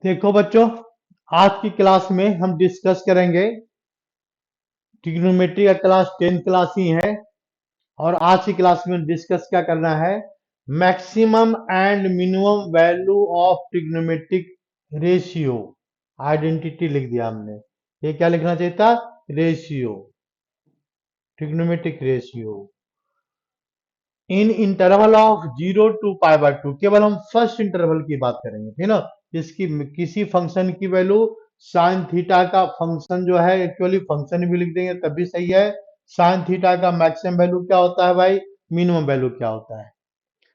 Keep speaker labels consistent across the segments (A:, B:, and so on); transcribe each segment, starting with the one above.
A: देखो बच्चों, आज की क्लास में हम डिस्कस करेंगे। ट्रिग्नोमेट्री का क्लास 10th क्लास ही है और आज की क्लास में डिस्कस क्या करना है, maximum and minimum value of trigonometric ratio. Identity लिख दिया हमने, ये क्या लिखना चाहिए था? Ratio, trigonometric ratio in interval of 0 to π/2। केवल हम फर्स्ट इंटरवल की बात करेंगे, ठीक ना। इसकी किसी फंक्शन की वैल्यू साइन थीटा का फंक्शन जो है, एक्चुअली फंक्शन भी लिख देंगे तब भी सही है। साइन थीटा का मैक्सिमम वैल्यू क्या होता है भाई, मिनिमम वैल्यू क्या होता है,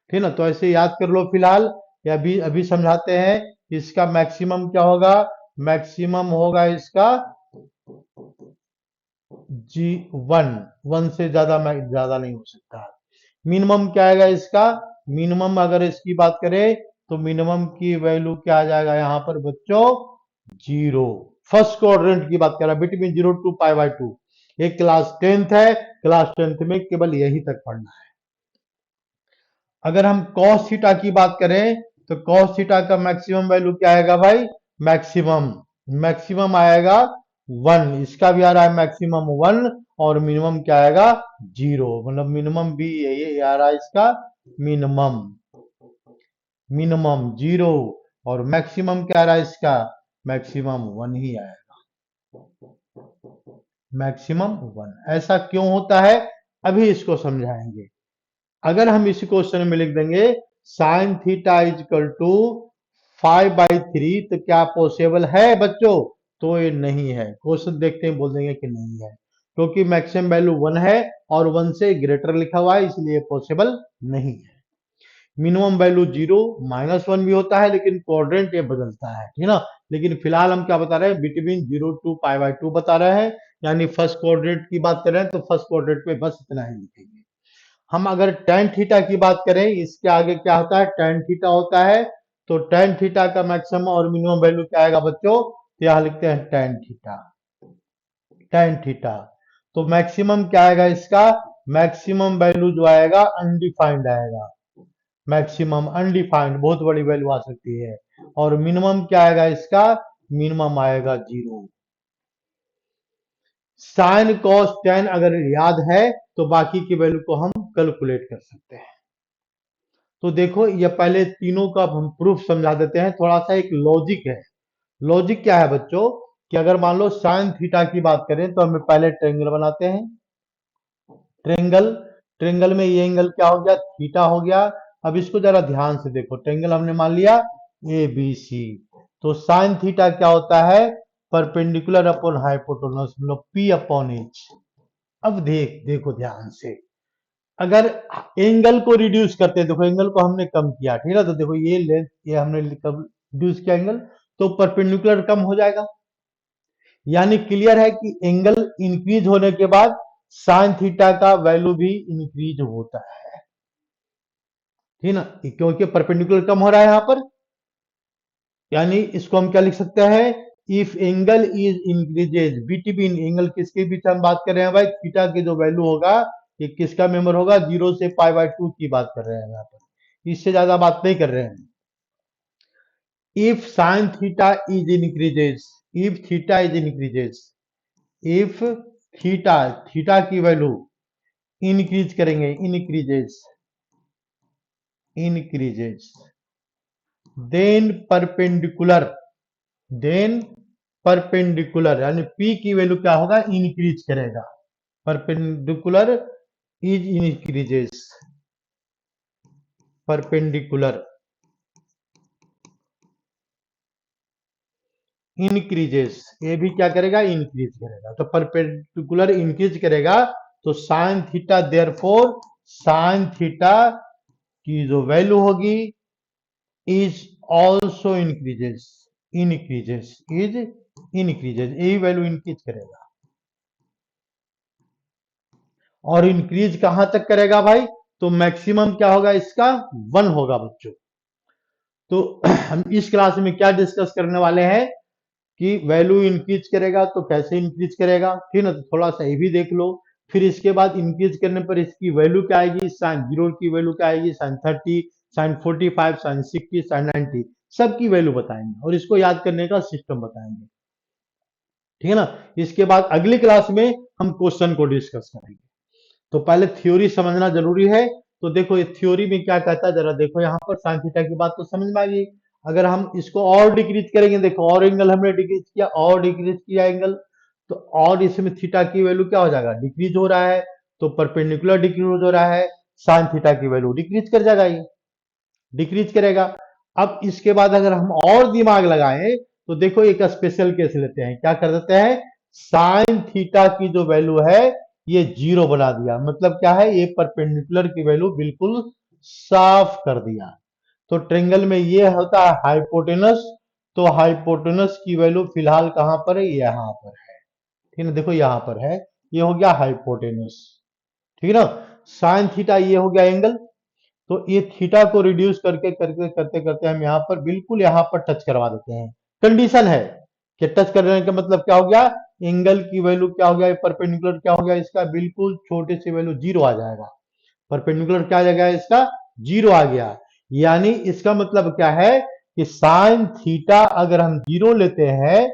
A: ठीक ना। तो ऐसे याद कर लो फिलहाल, या अभी अभी समझाते हैं। इसका मैक्सिमम क्या होगा? मैक्सिमम होगा इसका G1 से ज्यादा नहीं हो सकता। मिनिमम क्या आएगा इसका? मिनिमम अगर इसकी बात करें तो मिनिमम की वैल्यू क्या आ जाएगा यहाँ पर बच्चों? 0। फर्स्ट क्वाड्रेंट की बात कर रहा है, बिटवीन 0 to π/2। ये क्लास 10th है, क्लास 10th में केवल यही तक पढ़ना है। अगर हम cos थीटा की बात करें तो cos थीटा का मैक्सिमम वैल्यू क्या आएगा भाई? मैक्सिमम आएगा 1। इसका भी आ रहा है मैक्सिमम 1 और मिनिमम क्या आएगा? 0। मतलब मिनिमम भी यही आ रहा है इसका, मिनिमम 0 और मैक्सिमम क्या आ रहा है इसका? मैक्सिमम 1 ही आएगा, मैक्सिमम 1। ऐसा क्यों होता है अभी इसको समझाएंगे। अगर हम इस क्वेश्चन में लिख देंगे sine theta is equal to 5/3, तो क्या पॉसिबल है बच्चों? तो ये नहीं है। क्वेश्चन देखते हैं, बोल देंगे कि नहीं है, क्योंकि मैक्सिमम वैल्यू 1 है और 1 से ग्रेटर लिखा हुआ है, इसलिए पॉसिबल नहीं है। मिनिमम वैल्यू 0 -1 भी होता है, लेकिन क्वाड्रेंट ये बदलता है, ठीक ना। लेकिन फिलहाल हम क्या बता रहे हैं? बिटवीन 0 to π/2 बता रहे हैं, यानी फर्स्ट क्वाड्रेंट की बात कर रहे हैं तो फर्स्ट क्वाड्रेंट में बस इतना ही लिखेंगे। हम अगर tan थीटा की बात करें, इसके आगे क्या होता है? tan थीटा होता है। तो tan थीटा का मैक्सिमम और मिनिमम वैल्यू क्या आएगा बच्चों? तो यहां लिखते हैं tan थीटा, tan थीटा। तो मैक्सिमम क्या आएगा इसका? मैक्सिमम वैल्यू जो आएगा अनडिफाइंड आएगा। मैक्सिमम अनडिफाइंड, बहुत बड़ी वैल्यू आ सकती है। और मिनिमम क्या आएगा इसका? मिनिमम आएगा 0। साइन कॉस tan अगर याद है तो बाकी की वैल्यू को हम कैलकुलेट कर सकते हैं। तो देखो, ये पहले तीनों का हम प्रूफ समझा देते हैं। थोड़ा सा एक लॉजिक है। लॉजिक क्या है बच्चों, कि अगर मान लो साइन थीटा की बात करें तो हमें पहले ट्रेंगल बनाते हैं। ट्रेंगल ट्रेंगल में ये एंगल क्या हो गया? थीटा हो गया। अब इसको जरा ध्यान से देखो, ट्रेंगल हमने मान लिया ABC। तो साइन थीटा क्या होता है? परपेंडिकुलर अपॉन हाइपोटेन्यूज, मतलब P/H। अब देखो ध्यान से, अगर एंगल को रिड्यूस करते हैं, देखो एंगल को हमने कम किया, ठीक है। तो देखो ये लेंथ, ये हमने कब रिड्यूस किया एंगल, तो परपेंडिकुलर कम हो जाएगा। यानी क्लियर है कि एंगल इंक्रीज होने के बाद साइन थीटा का वैल्यू भी इंक्रीज होता है, ठीक ना, क्योंकि परपेंडिकुलर कम हो रहा है यहां पर। यानी इसको हम क्या लिख सकते हैं? If angle is increases between, angle किसके बीच हम बात कर रहे हैं भाई? थीटा के जो वैल्यू होगा, ये किसका मेंबर होगा? 0 से π/2 की बात कर रहे हैं यहाँ पर, इससे ज्यादा बात नहीं कर रहे हैं। If sine theta is increases, if theta is increases, if theta, theta की वैल्यू इंक्रीज करेंगे, increases, increases, then perpendicular, then perpendicular, यानी P की वैल्यू क्या होगा? इंक्रीज करेगा। Perpendicular is increases, perpendicular increases, ये भी क्या करेगा? इंक्रीज करेगा। तो परपेंडिकुलर इंक्रीज करेगा तो sine theta, therefore sine theta की जो वैल्यू होगी is also increases, increases is increases, यही वैल्यू इंक्रीज करेगा। और इंक्रीज कहां तक करेगा भाई? तो मैक्सिमम क्या होगा इसका? 1 होगा बच्चों। तो हम इस क्लास में क्या डिस्कस करने वाले हैं कि वैल्यू इंक्रीज करेगा तो कैसे इंक्रीज करेगा, ठीक ना। तो थोड़ा सा ये भी देख लो। फिर इसके बाद इंक्रीज करने पर इसकी वैल्यू क्या आएगी? साइन 0 की वैल्यू क्या आएगी? Sine 30, sine 45, sine 60, sine 90। सबकी वैल्यू बताएंगे और इसको याद करने का सिस्टम बताएंगे। ठीक है ना। इसके बाद अगली क्लास में हम क्वेश्चन को डिस्कस करेंगे। तो पहले थ्योरी समझना जरूरी है। तो देखो ये थ्योरी में क्या कहता है, जरा देखो यहाँ पर साइन थीटा की बात तो समझ में आ गई। अगर हम इसको और डिक्रीज करेंगे, देखो और एंगल हमने डिक्रीज किया और डिक्रीज किया एंगल, तो और इसमें थीटा की वैल्यू क्या हो जाएगा, डिक्रीज हो रहा है। तो परपेंडिकुलर डिक्रीज हो रहा है, साइन थीटा की वैल्यू डिक्रीज कर जाएगा, ये डिक्रीज करेगा। अब इसके बाद अगर हम और दिमाग लगाएं तो देखो एक स्पेशल केस लेते हैं, क्या कर देते हैं, साइन थीटा की जो वैल्यू है ये जीरो बना दिया, मतलब क्या है, ये परपेंडिकुलर की वैल्यू बिल्कुल साफ कर दिया। तो ट्रेंगल में ये होता है हाइपोटेनस, तो हाइपोटेनस की वैल्यू फिलहाल कहां पर है, यहां पर है। ठीक है, देखो यहां पर है, ये हो गया हाइपोटेनस। ठीक है ना। साइन थीटा ये हो गया एंगल, तो ये थीटा को रिड्यूस करके करके करते करते हम यहाँ पर बिल्कुल यहाँ पर टच करवा देते हैं। कंडीशन है कि टच करने का मतलब क्या हो गया, एंगल की वैल्यू क्या हो गया, परपेंडिकुलर क्या हो गया इसका, बिल्कुल छोटे से वैल्यू जीरो आ जाएगा। परपेंडिकुलर क्या आ जाएगा इसका, जीरो आ गया। यानी इसका मतलब क्या है कि साइन थीटा अगर हम जीरो लेते हैं,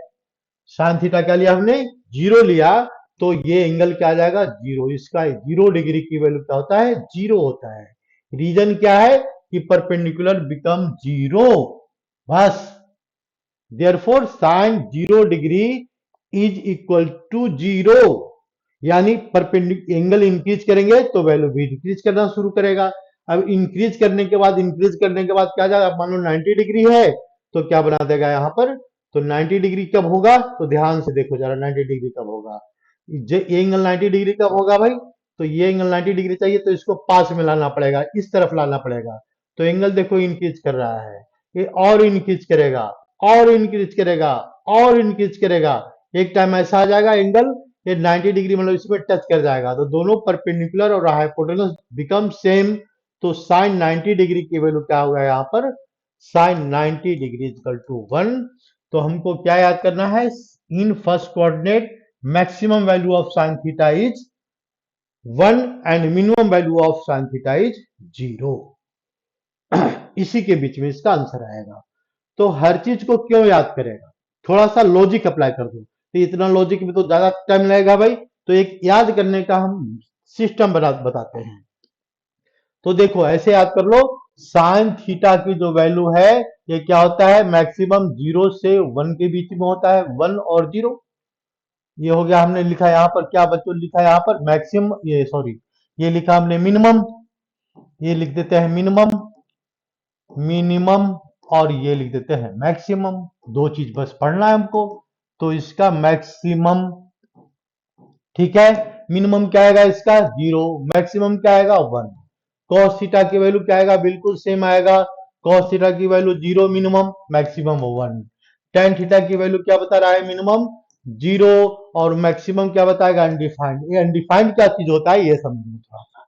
A: साइन थीटा क्या लिया हमने, जीरो लिया, तो ये एंगल क्या आ जाएगा, जीरो। इसका 0 डिग्री की वैल्यू क्या होता है, जीरो होता है। रीजन क्या है कि परपेंडिकुलर बिकम जीरो, बस। Therefore sine 0 degree is equal to zero. यानी परपेंडिकुलर एंगल इंक्रीज करेंगे तो वैल्यू भी डिक्रीज करना शुरू करेगा। अब इंक्रीज करने के बाद क्या जाएगा, मान लो 90 डिग्री है तो क्या बना देगा यहाँ पर, तो 90 डिग्री कब होगा, तो ध्यान से देखो जरा 90 डिग्री कब होगा, ये एंगल 90 डिग्री कब होगा भाई, तो ये एंगल 90 डिग्री चाहिए तो इसको पास में लाना पड़ेगा, इस तरफ लाना पड़ेगा। तो एंगल देखो इंक्रीज कर रहा है, ये और इंक्रीज करेगा और इंक्रीज करेगा और इंक्रीज करेगा। एक टाइम ऐसा आ जाएगा एंगल ये 90 डिग्री मतलब इसमें टच कर जाएगा, तो दोनों परपेंडिकुलर और हाइपोटेनस बिकम सेम। तो साइन 90 डिग्री की वैल्यू क्या होगा यहाँ पर, साइन 90 डिग्री इक्वल टू 1। तो हमको क्या याद करना है, in first coordinate maximum value of sine theta is 1 and minimum value of sine theta is 0। इसी के बीच में इसका आंसर आएगा। तो हर चीज को क्यों याद करेगा, थोड़ा सा लॉजिक अप्लाई कर दो, तो इतना लॉजिक में तो ज्यादा टाइम लगेगा भाई, तो एक याद करने का हम सिस्टम बताते हैं। तो देखो ऐसे याद कर लो, साइन थीटा की जो वैल्यू है ये क्या होता है, मैक्सिमम 0 से 1 के बीच में होता है, 1 और 0। ये हो गया, हमने लिखा यहाँ पर क्या बच्चों लिखा यहाँ पर मैक्सिमम, ये सॉरी ये लिखा हमने मिनिमम, ये लिख देते हैं मिनिमम, मिनिमम, और ये लिख देते हैं मैक्सिमम। दो चीज बस पढ़ना है हमको, तो इसका मैक्सिमम, ठीक है, मिनिमम क्या आएगा इसका 0, मैक्सिमम क्या आएगा 1। कॉस थीटा की वैल्यू क्या आएगा, बिल्कुल सेम आएगा, कॉस थीटा की value 0 minimum, maximum 1। Tan theta की वैल्यू क्या बता रहा है, मिनिमम 0 और मैक्सिमम क्या बताएगा, अनडिफाइंड। ये अनडिफाइंड क्या चीज होता है ये समझो थोड़ा सा।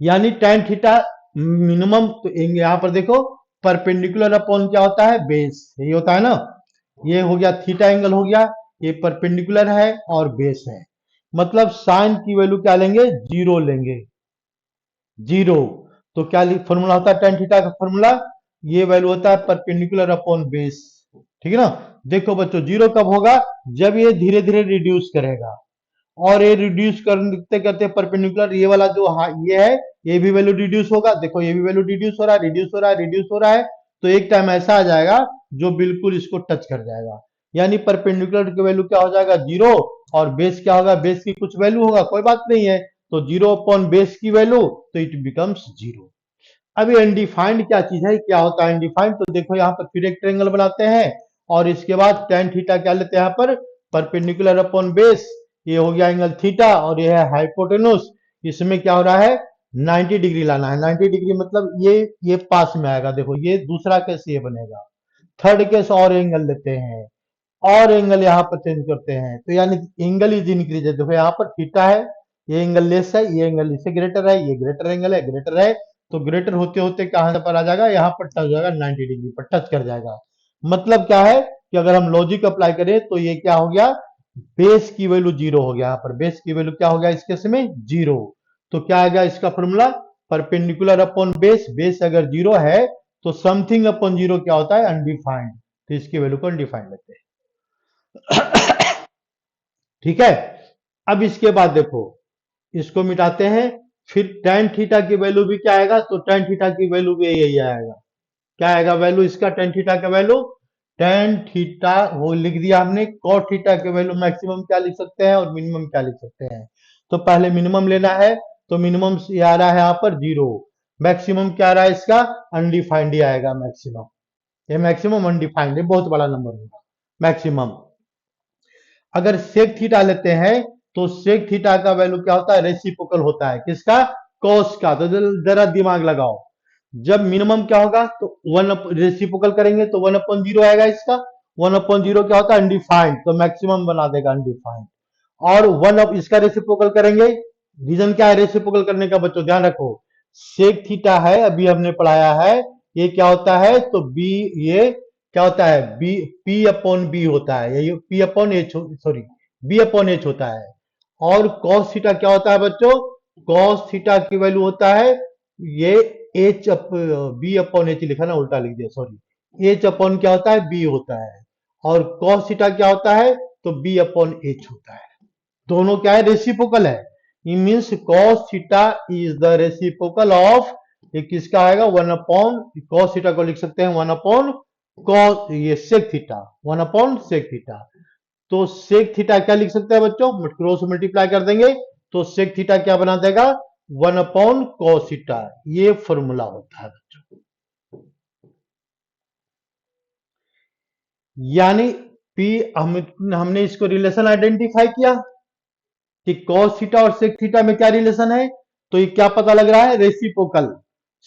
A: यानी टेन थीटा मिनिमम, तो यहाँ पर देखो परपेंडिकुलर अपॉन क्या होता है, बेस, ये होता है ना, ये हो गया थीटा एंगल हो गया, ये परपेंडिकुलर है और बेस है, मतलब साइन की वैल्यू क्या लेंगे, 0 लेंगे, 0। तो क्या फॉर्मूला होता है टेन थीटा का फॉर्मूला, ये वैल्यू होता है परपेंडिकुलर अपॉन बेस। ठीक है ना। देखो बच्चों 0 कब होगा, जब ये धीरे धीरे रिड्यूस करेगा, और ये रिड्यूस करते करते परपेंडिकुलर ये वाला जो ये है, ये भी वैल्यू रिड्यूस होगा, देखो ये भी वैल्यू रिड्यूस हो रहा है, रिड्यूस हो रहा है, रिड्यूस हो रहा है। तो एक टाइम ऐसा आ जाएगा जो बिल्कुल इसको टच कर जाएगा, यानी परपेंडिकुलर की वैल्यू क्या हो जाएगा 0, और बेस क्या होगा, बेस की कुछ वैल्यू होगा, कोई बात नहीं है, तो 0 अपॉन बेस की वैल्यू, तो इट बिकम्स 0। अब ये अनडिफाइंड क्या चीज है, क्या होता है अनडिफाइंड, तो देखो यहाँ पर फिर एक ट्रायंगल बनाते हैं, और इसके बाद टेन थीटा क्या लेते हैं यहाँ पर, परपेंडिकुलर अपॉन बेस, ये हो गया एंगल थीटा, और ये है हाइपोटेनुस। इसमें क्या हो रहा है, 90 डिग्री लाना है, 90 डिग्री मतलब ये पास में आएगा, देखो ये दूसरा केस ये बनेगा। थर्ड केस और एंगल लेते हैं, और एंगल यहाँ पर चेंज करते हैं, तो यानी एंगल इज इंक्रीज है, देखो यहाँ पर थीटा है, ये एंगल लेस है, ये एंगल इससे ग्रेटर है, ये ग्रेटर एंगल है, ग्रेटर है, तो ग्रेटर होते होते कहां पर आ जाएगा, यहाँ पर टच हो जाएगा, 90 डिग्री पर टच कर जाएगा। मतलब क्या है कि अगर हम लॉजिक अप्लाई करें तो ये क्या हो गया, बेस की वैल्यू 0 हो गया, यहाँ पर बेस की वैल्यू क्या हो गया इस केस में 0। तो क्या आ गया इसका formula, perpendicular upon base, base अगर 0 है तो समथिंग अपॉन जीरो क्या होता है? अनडिफाइंड। तो इसकी वैल्यू को अनडिफाइंड लेते हैं। ठीक है, अब इसके बाद देखो, इसको मिटाते हैं, फिर tan थीटा की वैल्यू भी क्या आएगा? तो tan थीटा की वैल्यू भी यही आएगा। क्या आएगा वैल्यू इसका? tan थीटा का वैल्यू, tan थीटा वो लिख दिया हमने, cot थीटा के वैल्यू मैक्सिमम क्या लिख सकते हैं और मिनिमम क्या लिख सकते हैं? तो पहले मिनिमम लेना है, तो मिनिमम आ रहा है यहाँ पर 0, मैक्सिमम क्या आ रहा है इसका? अनडिफाइंड ही आएगा मैक्सिमम। ये मैक्सिमम अनडिफाइंड है, बहुत बड़ा नंबर होगा मैक्सिमम। अगर सेक थीटा लेते हैं तो सेक थीटा का वैल्यू क्या होता है? रेसिप्रोकल होता है किसका? कॉस का। तो जरा दिमाग लगाओ, जब मिनिमम क्या होगा? तो वन रेसिप्रोकल करेंगे तो 1/0 आएगा इसका। 1/0 क्या होता है? अनडिफाइंड, तो मैक्सिमम बना देगा अनडिफाइंड। और इसका रेसिप्रोकल करेंगे, रीजन क्या है रेसिप्रोकल करने का? बच्चों ध्यान रखो, सेक थीटा है, अभी हमने पढ़ाया है, ये क्या होता है? तो बी, ये क्या होता है? बी, पी अपॉन बी होता है, ये P upon H, sorry B upon H होता है। और कॉस थीटा क्या होता है बच्चों? कॉस थीटा की वैल्यू होता है ये एच बी अपॉन एच, लिखा ना उल्टा लिख दिया, सॉरी। एच अपॉन क्या होता है? बी होता है। और कॉस थीटा क्या होता है? तो बी अपॉन एच होता है। दोनों क्या है? रेसिप्रोकल है। It means cos theta is the reciprocal of, ये किसका आएगा? 1/, कॉस थीटा को लिख सकते हैं 1/, कॉस ये सेक थीटा, 1/, सेक थीटा। तो सेक थीटा क्या लिख सकते हैं बच्चों? क्रॉस मल्टीप्लाई कर देंगे तो सेक थीटा क्या बना देगा? 1/, कॉस थीटा। ये फॉर्मूला होता है बच्चों। यानी पी, हमने इसको रिलेशन आइडेंटिफाई किया कि cos थीटा और sec थीटा में क्या रिलेशन है? तो ये क्या पता लग रहा है? Reciprocal.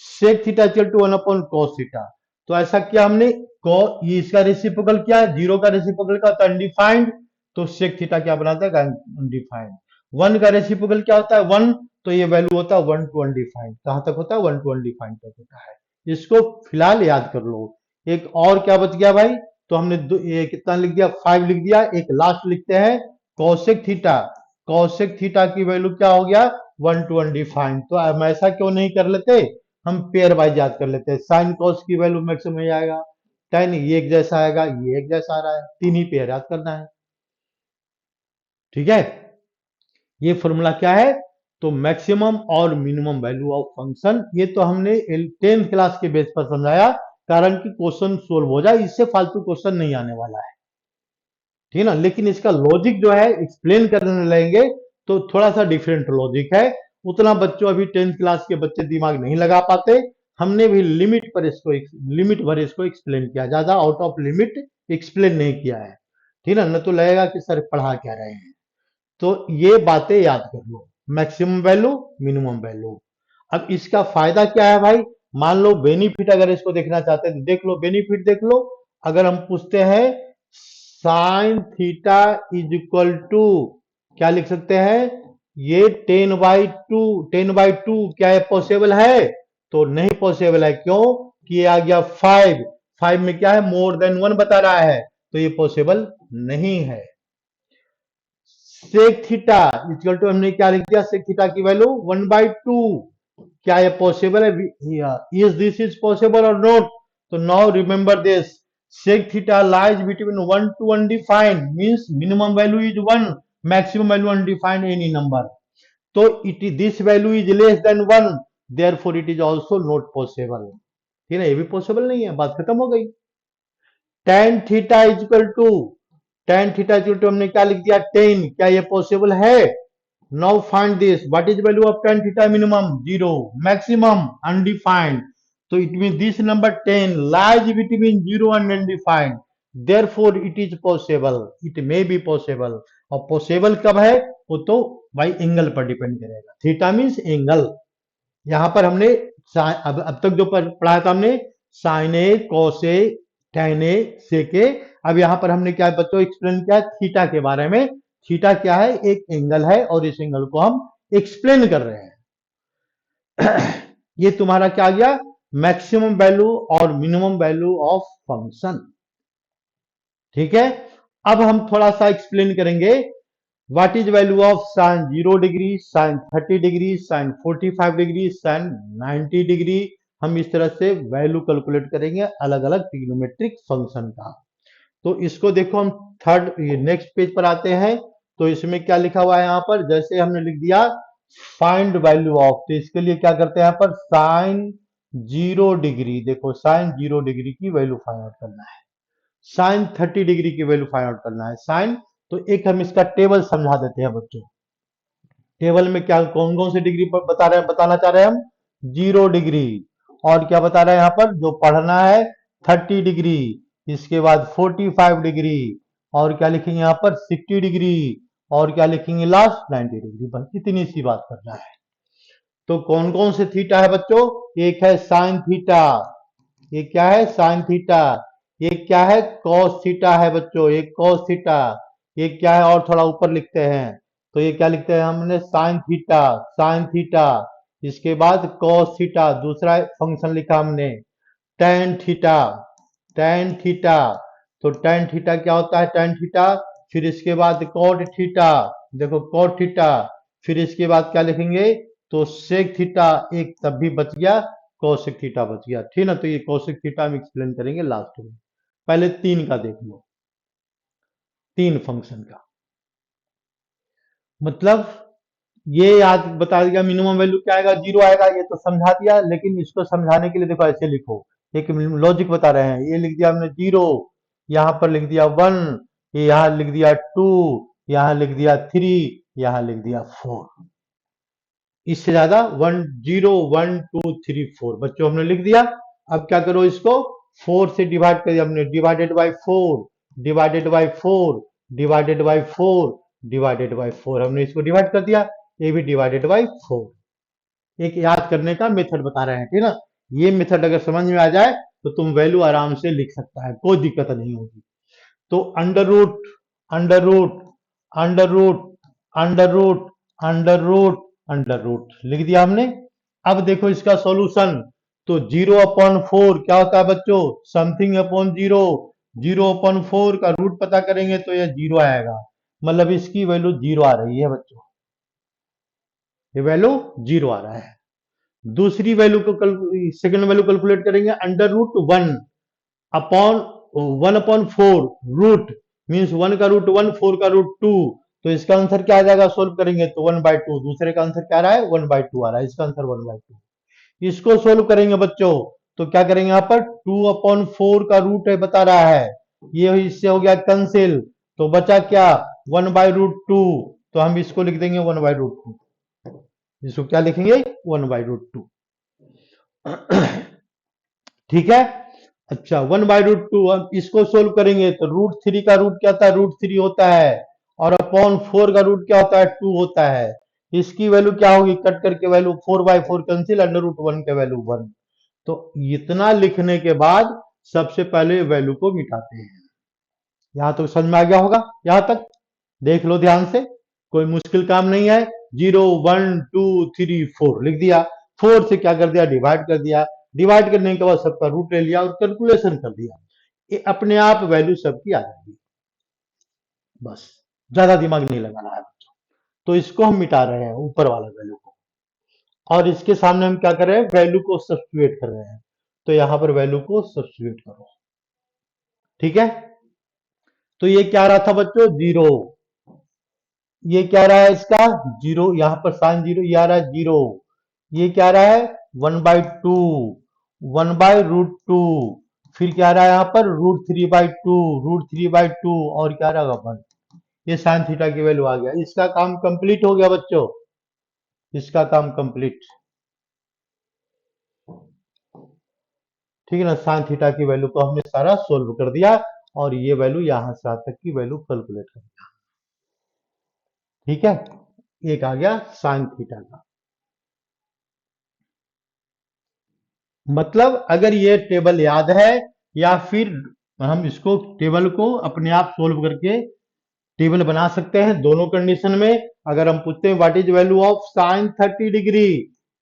A: sec theta equal to 1/, cos theta. तो ऐसा किया हमने, ये इसका रेसिप्रोकल क्या है? 0 का रेसिप्रोकल क्या होता है? अनडिफाइंड। तो sec थीटा क्या बनाता है? अनडिफाइंड। 1 का रेसिप्रोकल क्या होता है? 1, तो ये वैल्यू होता है 1 टू अनडिफाइंड। कहां तक होता है? 1 टू अनडिफाइंड तक होता है। इसको फिलहाल याद कर लो। एक और क्या बच गया भाई? तो हमने ये कितना लिख दिया? 5 लिख दिया। एक लास्ट लिखते हैं, cosec थीटा। cosec थीटा की वैल्यू क्या हो गया? 1 टू अनडिफाइंड। तो हम ऐसा क्यों नहीं कर लेते? हम पेयर वाइज याद कर लेते हैं। साइन कॉस की वैल्यू मैक्सिमम ही आएगा, tan ये एक जैसा आएगा, ये एक जैसा आ रहा है, तीन ही पेयर याद करना है। ठीक है, ये फॉर्मूला क्या है? तो मैक्सिमम और मिनिमम वैल्यू ऑफ फंक्शन, ये तो हमने 10th क्लास के बेस पर समझाया, कारण कि क्वेश्चन सोल्व हो जाए, इससे फालतू क्वेश्चन नहीं आने वाला है। ठीक है ना? लेकिन इसका लॉजिक जो है एक्सप्लेन करने लगेंगे तो थोड़ा सा डिफरेंट लॉजिक है, उतना बच्चों अभी 10th क्लास के बच्चे दिमाग नहीं लगा पाते। हमने भी लिमिट पर इसको, लिमिट भर इसको एक्सप्लेन किया, ज्यादा आउट ऑफ लिमिट एक्सप्लेन नहीं किया है। ठीक है ना? तो लगेगा कि सर पढ़ा क्या रहे हैं। तो ये बातें याद कर लो, मैक्सिमम वैल्यू, मिनिमम वैल्यू। अब इसका फायदा क्या है भाई? मान लो बेनिफिट अगर इसको देखना चाहते हैं तो देख लो, बेनिफिट देख लो। अगर हम पूछते हैं sine theta is equal to, क्या लिख सकते हैं? ये 10/2, 10/2 क्या है? पॉसिबल है? तो नहीं पॉसिबल है। क्यों? कि ये आ गया 5, 5 में क्या है? मोर देन 1 बता रहा है, तो ये पॉसिबल नहीं है। सेक थीटा इक्वल टू, हमने क्या लिख दिया? सेक थीटा की वैल्यू 1/2, क्या ये पॉसिबल है? इज दिस इज पॉसिबल और नॉट? तो now remember this, sec theta lies between 1 to undefined, means minimum value is 1, maximum value undefined any number. So this value is less than 1, therefore it is also not possible. ठीक है, ये भी possible नहीं है, बात खत्म हो गई। tan theta equal to, tan theta equal to हमने क्या लिख दिया? 10, क्या ये पॉसिबल है? Now find this. What is value of tan theta minimum? 0. Maximum undefined. So it means this number 10 lies between 0 and undefined. Therefore it is possible. It may be possible. और possible कब है? वो तो भाई angle पर depend करेगा। Theta means angle. यहां पर हमने अब तक जो पढ़ा था हमने, sign A, cos A, tan ए, सेक ए। अब यहां पर हमने क्या बच्चों एक्सप्लेन किया? थीटा के बारे में। थीटा क्या है? एक एंगल है और इस एंगल को हम एक्सप्लेन कर रहे हैं। ये तुम्हारा क्या आ गया? मैक्सिमम वैल्यू और मिनिमम वैल्यू ऑफ फंक्शन। ठीक है, अब हम थोड़ा सा एक्सप्लेन करेंगे what is value of sin 0 degree, sin 30 degree, sin 45 degree, sin 90 degree. हम इस तरह से वैल्यू कैलकुलेट करेंगे अलग अलग ट्रिग्नोमेट्रिक फंक्शन का। तो इसको देखो हम थर्ड नेक्स्ट पेज पर आते हैं। तो इसमें क्या लिखा हुआ है यहाँ पर, जैसे हमने लिख दिया फाइंड वैल्यू ऑफ, तो इसके लिए क्या करते हैं यहाँ पर साइन 0 डिग्री, देखो साइन 0 डिग्री की वैल्यू फाइंड आउट करना है, साइन 30 डिग्री की वैल्यू फाइंड आउट करना है साइन। तो एक हम इसका टेबल समझा देते हैं बच्चों। टेबल में क्या कौन कौन से डिग्री पर बताना चाह रहे हैं हम, 0 डिग्री, और क्या बता रहे हैं यहाँ पर जो पढ़ना है 30 डिग्री, इसके बाद 45 डिग्री, और क्या लिखेंगे यहाँ पर 60 डिग्री, और क्या लिखेंगे लास्ट 90 डिग्री। बस इतनी सी बात करना है। तो कौन कौन से थीटा है बच्चों, एक है साइन थीटा, ये क्या है साइन थीटा, ये क्या है कॉस थीटा है बच्चों, ये कॉस थीटा, ये क्या है और थोड़ा ऊपर लिखते हैं, तो ये क्या लिखते हैं हमने साइन थीटा, साइन थीटा, इसके बाद कॉस थीटा, दूसरा फंक्शन लिखा हमने टेन थीटा, टेन थीटा, तो टेन थीटा क्या होता है टेन थीटा, फिर इसके बाद कॉट थीटा, देखो कॉट थीटा, फिर इसके बाद क्या लिखेंगे तो सेक थीटा, एक तब भी बच गया कौशिक थीटा बच गया, ठीक ना। तो ये कौशिक थीटा हम एक्सप्लेन करेंगे लास्ट में, पहले तीन का देख लो, तीन फंक्शन का मतलब ये याद बता दिया मिनिमम वैल्यू क्या आएगा, 0 आएगा, ये तो समझा दिया, लेकिन इसको समझाने के लिए देखो ऐसे लिखो, एक लॉजिक बता रहे हैं, ये लिख दिया हमने 0, यहां पर लिख दिया 1, ये यहां लिख दिया 2, यहां लिख दिया 3, यहां लिख दिया 4, इससे ज्यादा 1 0 1 2 3 4 बच्चों हमने लिख दिया। अब क्या करो इसको 4 से डिवाइड कर दिया हमने, divided by 4, divided by 4, divided by 4, divided by 4, हमने इसको डिवाइड कर दिया, ये भी डिवाइडेड बाय 4। एक याद करने का मेथड बता रहे हैं, ठीक ना। ये मेथड अगर समझ में आ जाए तो तुम वैल्यू आराम से लिख सकता है, कोई दिक्कत नहीं होगी। तो under root, under root, under root, under root, under root, under root लिख दिया हमने। अब देखो इसका सॉल्यूशन, तो 0/4 क्या होता है बच्चों, समथिंग अपॉन 0, 0/4 का रूट पता करेंगे तो ये 0 आएगा, मतलब इसकी वैल्यू 0 आ रही है बच्चों, ये वैल्यू 0 आ रहा है। दूसरी वैल्यू को सेकंड वैल्यू कैलकुलेट करेंगे, under root 1 upon 1/4 root means 1 का रूट 1, 4 का रूट 2, तो इसका आंसर क्या आ जाएगा सोल्व करेंगे तो 1/2, दूसरे का आंसर क्या आ रहा है 1/2 आ रहा है, इसका आंसर 1/2। इसको सोल्व करेंगे बच्चों तो क्या करेंगे यहाँ पर 2/4 का रूट है बता रहा है, ये इससे हो गया कैंसिल, तो बचा क्या 1/2, तो हम इसको लिख देंगे 1/2, इसको क्या लिखेंगे 1/2, ठीक है। अच्छा 1/2, अब इसको सोल्व करेंगे तो √3 का रूट क्या होता है √3 होता है, और अपॉन 4 का रूट क्या होता है 2 होता है, इसकी वैल्यू क्या होगी कट करके वैल्यू 4/4 कैंसिल, अंडर रूट 1 के वैल्यू 1। तो इतना लिखने के बाद सबसे पहले वैल्यू को मिटाते हैं। यहां तक समझ में आ गया होगा, यहां तक देख लो ध्यान से, कोई मुश्किल काम नहीं है। 0 1 2 3 4 लिख दिया, 4 से क्या कर दिया डिवाइड कर दिया, डिवाइड करने के बाद सबका रूट ले लिया और कैलकुलेशन कर दिया, ये अपने आप वैल्यू सबकी आ जाएगी, बस ज्यादा दिमाग नहीं लगाना है बच्चों। तो इसको हम मिटा रहे हैं ऊपर वाला वैल्यू को, और इसके सामने हम क्या कर रहे हैं वैल्यू को सब्स्टिट्यूट कर रहे हैं, तो यहां पर वैल्यू को सब्स्टिट्यूट करो, ठीक है। तो ये क्या रहा था बच्चों 0, ये क्या रहा है इसका 0, यहां पर साइन 0 ये आ रहा है 0, ये क्या रहा है 1/2, 1/√2, फिर क्या रहा है यहाँ पर √3/2, √3/2, और क्या रहा 1, ये साइन थीटा की वैल्यू आ गया, इसका काम कंप्लीट हो गया बच्चों, इसका काम कंप्लीट, ठीक है ना। साइन थीटा की वैल्यू को हमने सारा सोल्व कर दिया, और ये वैल्यू यहां से तक की वैल्यू कैलकुलेट कर दिया, ठीक है। एक आ गया साइन थीटा का, मतलब अगर ये टेबल याद है, या फिर हम इसको टेबल को अपने आप सोल्व करके टेबल बना सकते हैं दोनों कंडीशन में। अगर हम पूछते हैं what is value of sign 30 degree,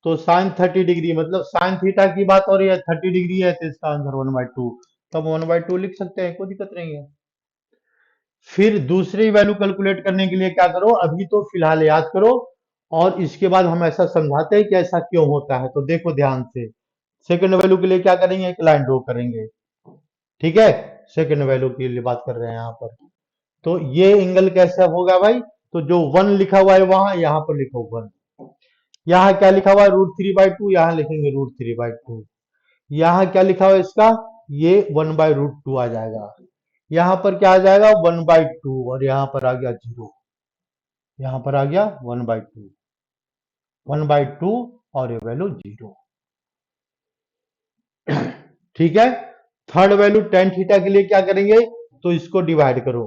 A: तो साइन 30 डिग्री मतलब साइन थीटा की बात हो रही है, 30 डिग्री है तो इसका आंसर 1/2, तब 1/2 लिख सकते हैं, कोई दिक्कत नहीं है। फिर दूसरी वैल्यू कैलकुलेट करने के लिए क्या करो, अभी तो फिलहाल याद करो, और इसके बाद हम ऐसा समझाते हैं कि ऐसा क्यों होता है, तो देखो ध्यान से। सेकंड वैल्यू के लिए क्या करेंगे, एक लाइन ड्रॉ करेंगे। ठीक है, सेकंड वैल्यू के लिए बात कर रहे हैं यहाँ पर। तो ये एंगल कैसा होगा भाई, तो जो 1 लिखा हुआ है वहां, यहाँ पर लिखो 1। यहाँ क्या लिखा हुआ है, √3/2, यहाँ लिखेंगे √3/2। यहाँ क्या लिखा हुआ है इसका, ये 1/√2 आ जाएगा। यहाँ पर क्या आ जाएगा, 1/2, और यहाँ पर आ गया 0। यहाँ पर आ गया 1/2, 1/2, और ये वैल्यू 0। ठीक है, थर्ड वैल्यू tan थीटा के लिए क्या करेंगे, तो इसको डिवाइड करो।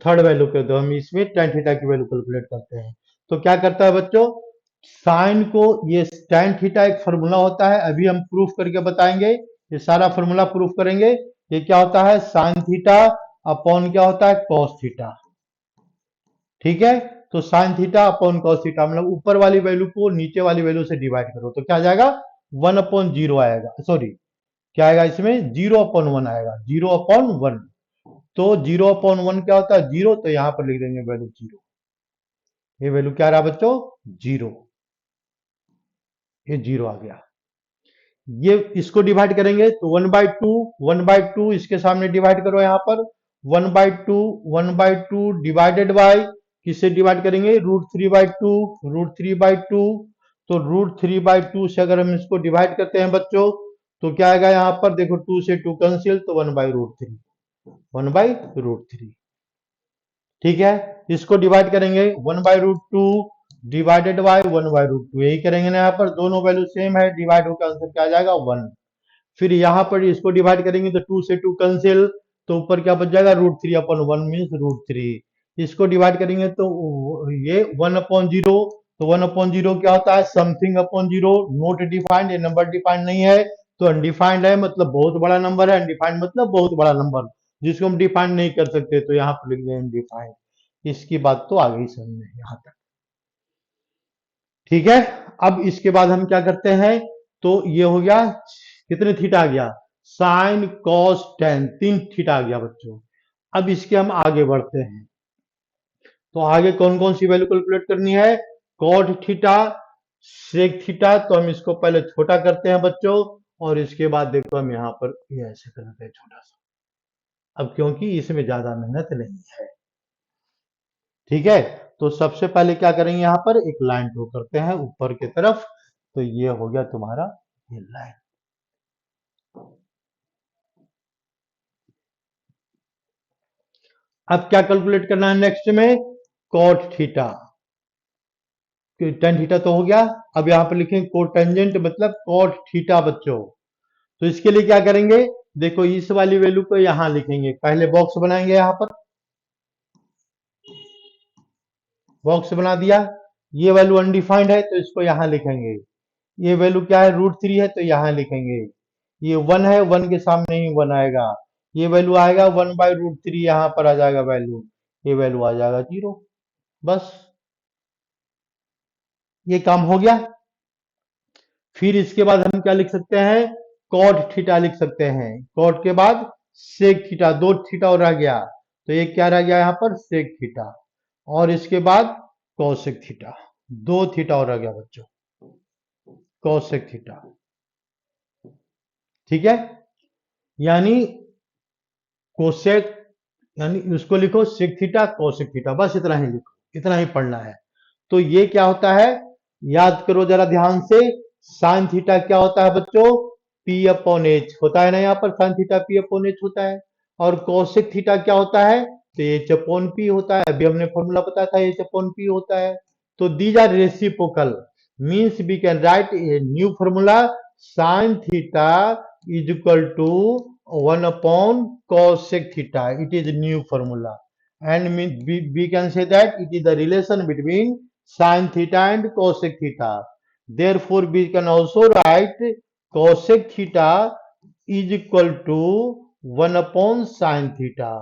A: थर्ड वैल्यू के तो हम इसमें tan थीटा की वैल्यू कैलकुलेट करते हैं। तो क्या करता है बच्चों, साइन को, ये tan थीटा एक फॉर्मूला होता है, अभी हम प्रूफ करके बताएंगे। ये सारा फॉर्मूला प्रूफ करेंगे। ये क्या होता है, साइन थीटा अपॉन क्या होता है, कॉस थीटा। ठीक है, तो sine theta upon cos theta, मतलब ऊपर वाली वैल्यू को नीचे वाली वैल्यू से डिवाइड करो, तो क्या आ जाएगा, 1/0 आएगा। सॉरी, क्या आएगा इसमें, 0/1 आएगा, 0/1। तो 0/1 क्या होता है, 0, तो यहां पर लिख देंगे वैल्यू 0। ये वैल्यू क्या रहा बच्चों, 0। ये 0 आ गया। ये इसको डिवाइड करेंगे तो 1/2 इसके सामने डिवाइड करो, यहां पर 1/2 डिवाइडेड बाय, किससे डिवाइड करेंगे, √3/2, √3/2। तो √3/2 से अगर हम इसको डिवाइड करते हैं बच्चों, तो क्या आएगा, यहां पर देखो 2 से 2 कैंसिल, तो 1/√3, 1/√3। ठीक है, इसको डिवाइड करेंगे 1/√2 डिवाइडेड बाय 1/√2, यही करेंगे ना, यहाँ पर दोनों वैल्यू सेम है, डिवाइड होकर आंसर क्या आ जाएगा, 1। फिर यहाँ पर इसको डिवाइड करेंगे तो 2 से 2 कैंसिल, तो ऊपर क्या बच जाएगा, √3/1 मीन्स √3। इसको डिवाइड करेंगे तो ये 1/0, तो 1/0 क्या होता है, समथिंग अपॉन 0, नोट डिफाइंड, ये नंबर डिफाइंड नहीं है, तो अनडिफाइंड है, मतलब बहुत बड़ा नंबर है, अनडिफाइंड मतलब बहुत बड़ा नंबर, जिसको हम डिफाइंड नहीं कर सकते, तो यहाँ पर लिख दें अनडिफाइंड। इसकी बात तो आ गई समझ में यहाँ तक। ठीक है, अब इसके बाद हम क्या करते हैं, तो ये हो गया, कितने थीटा आ गया, साइन कॉस टेन, 3 थीटा आ गया बच्चों। अब इसके हम आगे बढ़ते हैं, तो आगे कौन कौन सी वैल्यू कैलकुलेट करनी है, कॉट थीटा, सेक थीटा, तो हम इसको पहले छोटा करते हैं बच्चों, और इसके बाद देखो हम यहाँ पर ये ऐसे कर देते हैं छोटा सा, अब क्योंकि इसमें ज्यादा मेहनत नहीं है। ठीक है, तो सबसे पहले क्या करेंगे, यहाँ पर एक लाइन ड्रॉ करते हैं ऊपर की तरफ, तो ये हो गया तुम्हारा ये लाइन। अब क्या कैलकुलेट करना है नेक्स्ट में, कॉट थीटा, टेन थीटा तो हो गया। अब यहां पर लिखेंगे कोटेंजेंट मतलब कॉट थीटा बच्चों। तो इसके लिए क्या करेंगे, देखो इस वाली वैल्यू को यहां लिखेंगे, पहले बॉक्स बनाएंगे, यहां पर बॉक्स बना दिया। ये वैल्यू अनडिफाइंड है तो इसको यहां लिखेंगे। ये वैल्यू क्या है, √3 है, तो यहां लिखेंगे। ये 1 है, 1 के सामने ही 1 आएगा। ये वैल्यू आएगा 1/√3, यहां पर आ जाएगा वैल्यू, ये वैल्यू आ जाएगा 0। बस ये काम हो गया। फिर इसके बाद हम क्या लिख सकते हैं, कॉट थीटा लिख सकते हैं। कॉट के बाद सेक थीटा, 2 थीटा और रह गया, तो ये क्या रह गया यहाँ पर, सेक थीटा। और इसके बाद कॉसेक थीटा, 2 थीटा और रह गया बच्चों, कॉसेक थीटा। ठीक है, यानी कोसेक, यानी उसको लिखो सेक थीटा कोसेक थीटा, बस इतना ही लिखो, इतना ही पढ़ना है। तो ये क्या होता है, याद करो जरा ध्यान से, साइन थीटा क्या होता है बच्चों, P/H होता है ना, यहाँ पर साइन थीटा P/H होता है। और कोसेक थीटा क्या होता है, तो H/P होता है, अभी हमने फॉर्मूला बताया था, H/P होता है। तो these are reciprocal, means we can write a new formula, sine theta is equal to 1/cosec theta. It is a new formula, and we can say that it is the relation between sin theta and cosec theta. Therefore, we can also write cosec theta is equal to 1/sin theta.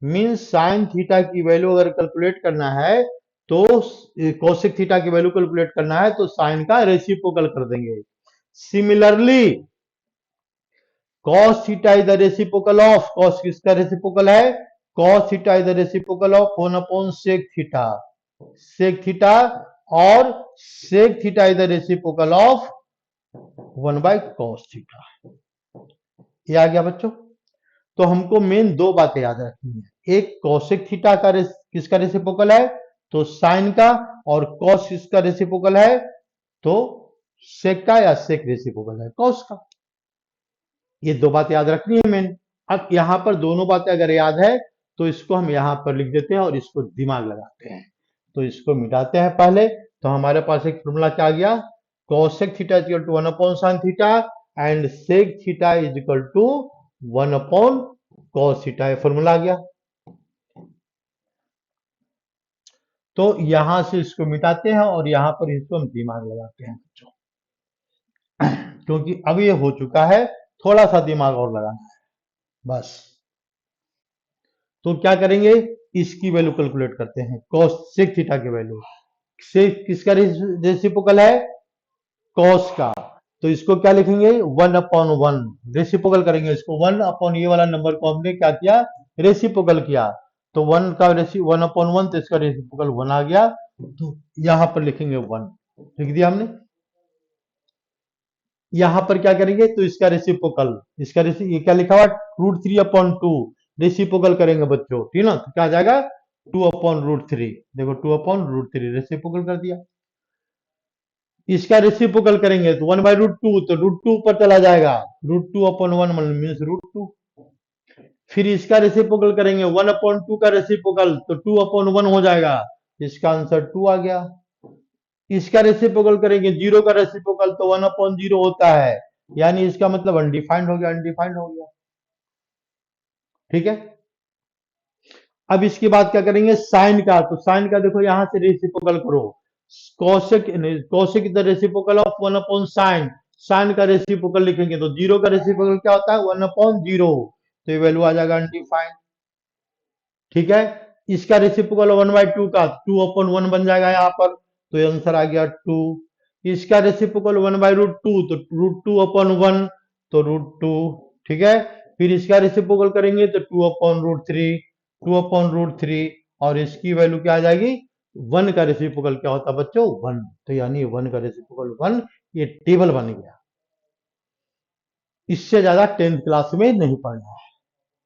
A: Means sine theta की value अगर calculate करना है, तो cosec theta की value calculate करना है, तो sign का रेसिप्रोकल कर देंगे। Similarly cos theta is the reciprocal of, cos किसका रेसिप्रोकल है, cos theta is the reciprocal of 1/sec theta। sec theta और sec theta is the reciprocal of 1/cos theta. ये आ गया बच्चों। तो हमको मेन दो बातें याद रखनी है, एक cosec थीटा का किसका रेसिप्रोकल है, तो साइन का, और cos किसका रेसिप्रोकल है, तो sec का, या sec रेसिप्रोकल है cos का। ये दो बातें याद रखनी है मेन। अब यहां पर दोनों बातें अगर याद है तो इसको हम यहां पर लिख देते हैं और इसको दिमाग लगाते हैं। तो इसको मिटाते हैं पहले। तो हमारे पास एक फॉर्मूला क्या आ गया, cosec theta is equal to 1/sin theta and sec theta is equal to 1/cos theta. ये फॉर्मूला आ गया। तो यहां से इसको मिटाते हैं और यहां पर इसको हम दिमाग लगाते हैं बच्चों, क्योंकि अब ये हो चुका है, थोड़ा सा दिमाग और लगाना है बस। तो क्या करेंगे, इसकी वैल्यू कैलकुलेट करते हैं, cos sec थीटा की वैल्यू। sec किसका रेसिप्रोकल है, cos का। तो इसको क्या लिखेंगे, 1/1 रेसिप्रोकल करेंगे इसको, 1/, ये वाला नंबर को हमने क्या किया, रेसिप्रोकल किया। तो 1/1 तो इसका रेसिप्रोकल 1 आ गया। तो यहां पर लिखेंगे 1, लिख दिया हमने। यहां पर क्या करेंगे, तो इसका रेसिप्रोकल, ये क्या लिखा हुआ, √3/2 रेसिप्रोकल करेंगे बच्चों, ठीक ना। तो क्या आ जाएगा, 2/√3। देखो 2/√3 रेसिप्रोकल कर दिया। इसका रेसिप्रोकल करेंगे तो 1/√2, तो √2 पर चला जाएगा, √2/1 मीन्स √2। फिर इसका रेसिप्रोकल करेंगे 1/2 का रेसिप्रोकल, तो 2/1 हो जाएगा। इसका आंसर 2 आ गया। इसका रेसिप्रोकल करेंगे, 0 का रेसिप्रोकल तो 1/0 होता है, यानी इसका मतलब अनडिफाइंड हो गया, अनडिफाइंड हो गया। ठीक है। अब इसके बाद क्या करेंगे, साइन का। तो साइन का देखो यहां से रेसिप्रोकल करो, Kaushik the reciprocal of 1/sin, sine का रेसिप्रोकल लिखेंगे तो 0 का रेसिप्रोकल क्या होता है, 1/0, तो ये वैल्यू आ जाएगा अनडिफाइंड। ठीक है। इसका रेसिप्रोकल 1/2 का 2/1 बन जाएगा यहाँ पर, तो ये आंसर आ गया 2। इसका रेसिप्रोकल 1/√2, तो √2/1, तो √2। ठीक है। फिर इसका रेसिप्रोकल करेंगे तो 2/√3, 2/√3, और इसकी वैल्यू क्या आ जाएगी, 1 का रेसिप्रोकल क्या होता है बच्चों, 1। तो यानी 1 का रेसिप्रोकल 1, ये टेबल बन गया। इससे ज्यादा 10th क्लास में नहीं पढ़ना है।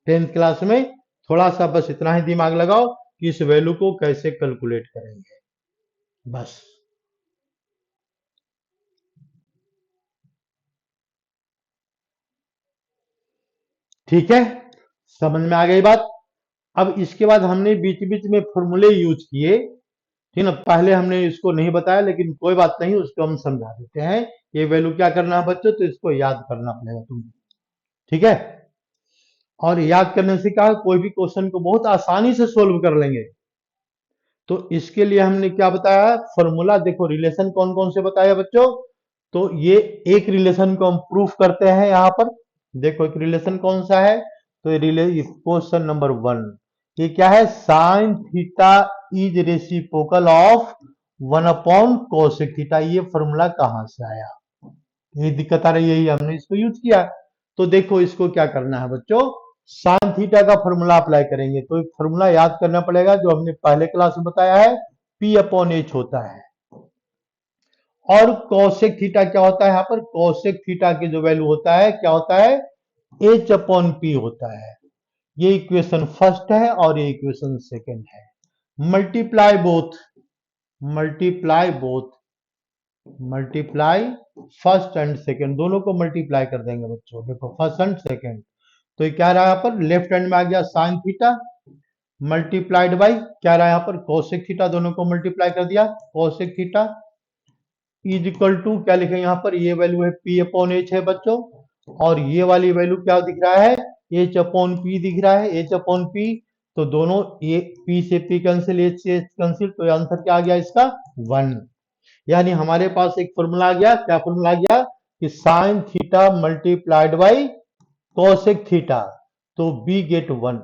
A: 10th क्लास में थोड़ा सा बस इतना ही दिमाग लगाओ कि इस वैल्यू को कैसे कैलकुलेट करेंगे, बस। ठीक है, समझ में आ गई बात। अब इसके बाद हमने बीच बीच में फॉर्मूले यूज किए, ठीक ना। पहले हमने इसको नहीं बताया, लेकिन कोई बात नहीं, उसको हम समझा देते हैं। ये वैल्यू क्या करना है बच्चों, तो इसको याद करना पड़ेगा तुमको। ठीक है। और याद करने से क्या, कोई भी क्वेश्चन को बहुत आसानी से सोल्व कर लेंगे। तो इसके लिए हमने क्या बताया, फॉर्मूला देखो, रिलेशन कौन कौन से बताया बच्चों। तो ये एक रिलेशन को हम प्रूफ करते हैं यहां पर। देखो एक रिलेशन कौन सा है, तो ये क्वेश्चन नंबर 1, ये क्या है, sign theta is reciprocal of 1/cosec theta. ये फॉर्मूला कहां से आया, ये दिक्कत आ रही है, यही हमने इसको यूज किया। तो देखो इसको क्या करना है बच्चों, साइन थीटा का फॉर्मूला अप्लाई करेंगे। तो एक फॉर्मूला याद करना पड़ेगा जो हमने पहले क्लास में बताया है, P/H होता है। और cosec थीटा क्या होता है, यहाँ पर cosec थीटा की जो वैल्यू होता है क्या होता है, H/P होता है। ये इक्वेशन फर्स्ट है और ये इक्वेशन सेकंड है। Multiply both, multiply both, multiply first and second, दोनों को मल्टीप्लाई कर देंगे बच्चों। देखो फर्स्ट एंड सेकंड, तो ये क्या रहा यहाँ पर, लेफ्ट हैंड में आ गया साइन थीटा मल्टीप्लाइड बाई क्या रहा यहाँ पर, कोसेक थीटा, दोनों को मल्टीप्लाई कर दिया, cosec theta is equal to क्या लिखे यहाँ पर, ये वैल्यू है P/H है बच्चों, और ये वाली वैल्यू क्या दिख रहा है, H/P दिख रहा है, H/P। तो दोनों ये P से P कैंसिल, H से H कैंसिल, तो आंसर क्या आ गया इसका, 1। यानी हमारे पास एक फॉर्मूला आ गया, क्या फॉर्मूला आ गया, कि sine theta multiplied by cosec theta, तो be get 1,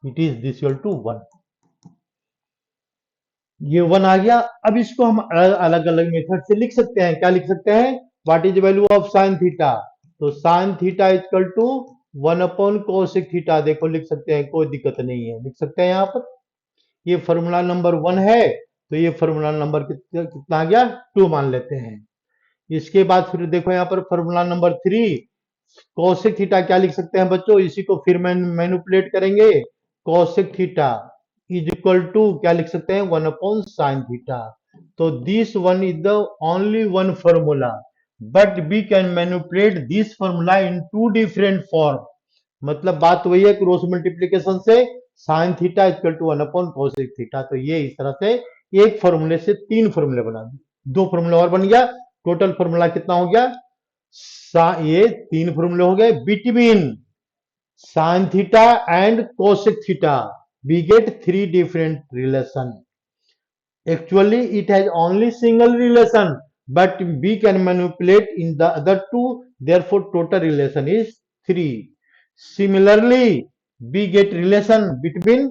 A: it is this equal to 1। ये 1 आ गया। अब इसको हम अलग अलग मेथड से लिख सकते हैं, क्या लिख सकते हैं, what is value of sine theta, तो sine theta equal to 1/cosec theta, देखो लिख सकते हैं, कोई दिक्कत नहीं है, लिख सकते हैं यहाँ पर। ये फॉर्मूला नंबर 1 है, तो ये फॉर्मूला नंबर कितना आ गया, 2 मान लेते हैं। इसके बाद फिर देखो यहाँ पर फॉर्मूला नंबर 3, कोसेक थीटा क्या लिख सकते हैं बच्चों, इसी को फिर मैनिपुलेट करेंगे। Cosec theta is equal to क्या लिख सकते हैं, 1 अपॉन साइन थीटा। तो this one is the only one formula, but we can manipulate this formula in 2 different form. मतलब बात वही है, क्रॉस मल्टीप्लीकेशन से sine theta equal to 1 upon cosec theta. तो ये इस तरह से एक फॉर्मूले से 3 फॉर्मूले बना दिए, 2 फॉर्मूला और बन गया, टोटल फॉर्मूला कितना हो गया, ये 3 फॉर्मूले हो गए between sine theta and cosec theta. We get 3 different relation. Actually, it has only single relation, but we can manipulate in the other 2. Therefore, total relation is 3. Similarly, we get relation between,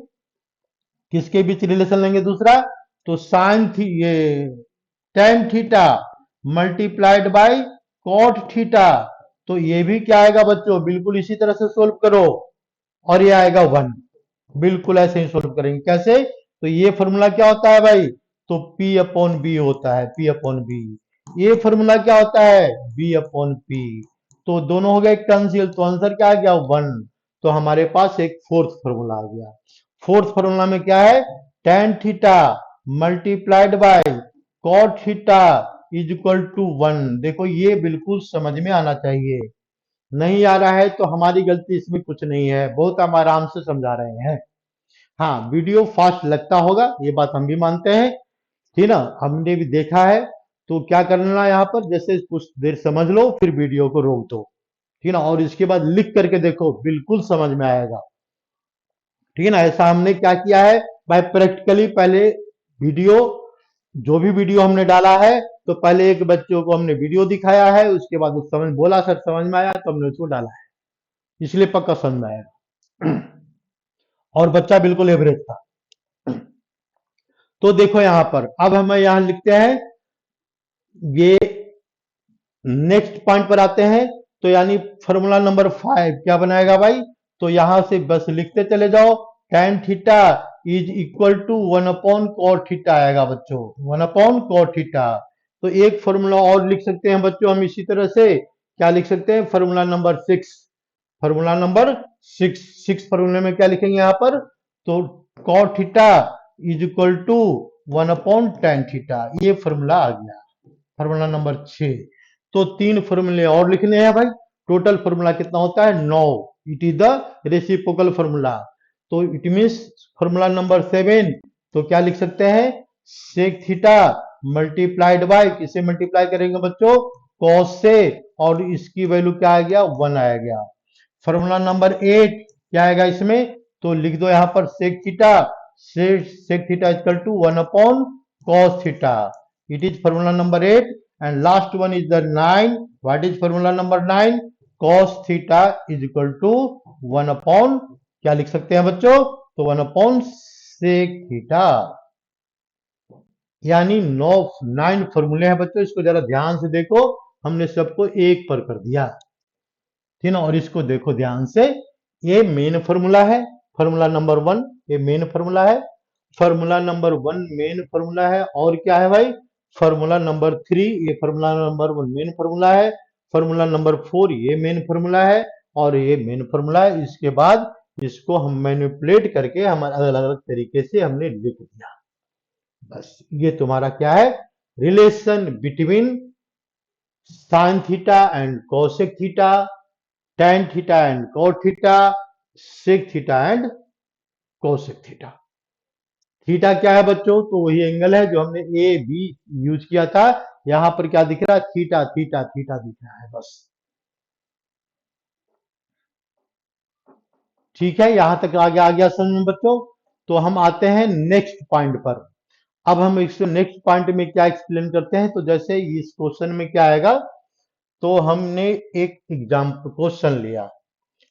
A: किसके बीच relation लेंगे दूसरा, तो sign थी ये tan theta multiplied by cot theta. तो ये भी क्या आएगा बच्चों, बिल्कुल इसी तरह से सोल्व करो, और ये आएगा 1। बिल्कुल ऐसे ही सोल्व करेंगे। कैसे, तो ये फॉर्मूला क्या होता है भाई, तो P अपॉन बी होता है, P अपॉन बी। ये फॉर्मूला क्या होता है, B अपॉन P। तो दोनों हो गए कैंसिल, तो आंसर क्या आ गया, 1। तो हमारे पास एक फोर्थ फॉर्मूला आ गया। फोर्थ फॉर्मूला में क्या है, tan theta multiplied by cot theta is equal to 1। देखो ये बिल्कुल समझ में आना चाहिए, नहीं आ रहा है तो हमारी गलती इसमें कुछ नहीं है, बहुत हम आराम से समझा रहे हैं। हाँ, वीडियो फास्ट लगता होगा, ये बात हम भी मानते हैं, ठीक ना, हमने भी देखा है। तो क्या करना, यहाँ पर जैसे कुछ देर समझ लो, फिर वीडियो को रोक दो, ठीक ना, और इसके बाद लिख करके देखो, बिल्कुल समझ में आएगा, ठीक है ना। ऐसा हमने क्या किया है भाई, प्रैक्टिकली पहले वीडियो, जो भी वीडियो हमने डाला है, तो पहले एक बच्चों को हमने वीडियो दिखाया है, उसके बाद उस समझ बोला सर समझ में आया, तो हमने उसको डाला है, इसलिए पक्का समझ में आएगा। और बच्चा बिल्कुल एवरेज था। तो देखो यहां पर, अब हमें यहां लिखते हैं, ये नेक्स्ट पॉइंट पर आते हैं। तो यानी फॉर्मूला नंबर 5 क्या बनाएगा भाई, तो यहां से बस लिखते चले जाओ, tan theta is equal to 1 upon cot theta आएगा बच्चों, 1 अपॉन cot थीटा। तो एक फॉर्मूला और लिख सकते हैं बच्चों हम इसी तरह से, क्या लिख सकते हैं, फॉर्मूला नंबर 6। फॉर्मूला नंबर 6 फॉर्मूले में क्या लिखेंगे यहाँ पर, तो cot theta is equal to 1 upon tan theta, ये फॉर्मूला आ गया, फॉर्मूला नंबर 6। तो 3 फॉर्मूले और लिखने हैं भाई, टोटल फॉर्मूला कितना होता है, 9। It is the reciprocal formula. तो इट मींस फॉर्मूला नंबर 7, तो क्या लिख सकते हैं, सेक थीटा मल्टीप्लाइड बाय, किसे मल्टीप्लाई करेंगे बच्चों, कॉस से, और इसकी वैल्यू क्या आ गया, 1 आया गया। फॉर्मूला नंबर 8 क्या आएगा इसमें, तो लिख दो यहां पर sec theta, sec theta equal to 1 upon cos theta. It is formula number 8, and last one is the 9. What is formula number 9? Cos theta is equal to 1 upon, क्या लिख सकते हैं बच्चों, तो 1 upon sec theta। यानी 9 फॉर्मूले हैं बच्चों, इसको जरा ध्यान से देखो, हमने सबको एक पर कर दिया, ठीक ना। और इसको देखो ध्यान से, ये मेन फॉर्मूला है, फॉर्मूला नंबर 1 ये मेन फॉर्मूला है, फॉर्मूला नंबर 1 मेन फॉर्मूला है, और क्या है भाई, फॉर्मूला नंबर 3 ये फॉर्मूला नंबर 1 मेन फॉर्मूला है, फॉर्मूला नंबर 4 ये मेन फॉर्मूला है, और ये मेन फॉर्मूला है। इसके बाद इसको हम मैनिपुलेट करके हमारे अलग अलग तरीके से हमने लिख दिया। बस ये तुम्हारा क्या है, relation between sine theta and cosec theta, tan theta and cot theta, sec theta and cosec theta. Theta क्या है बच्चों, तो वही एंगल है जो हमने ए बी यूज किया था, यहां पर क्या दिख रहा है, थीटा थीटा थीटा दिख रहा है बस, ठीक है। यहां तक आगे आ गया समझ में बच्चों। तो हम आते हैं नेक्स्ट पॉइंट पर। अब हम इस नेक्स्ट पॉइंट में क्या एक्सप्लेन करते हैं, तो जैसे इस क्वेश्चन में क्या आएगा, तो हमने एक एग्जाम्पल क्वेश्चन लिया,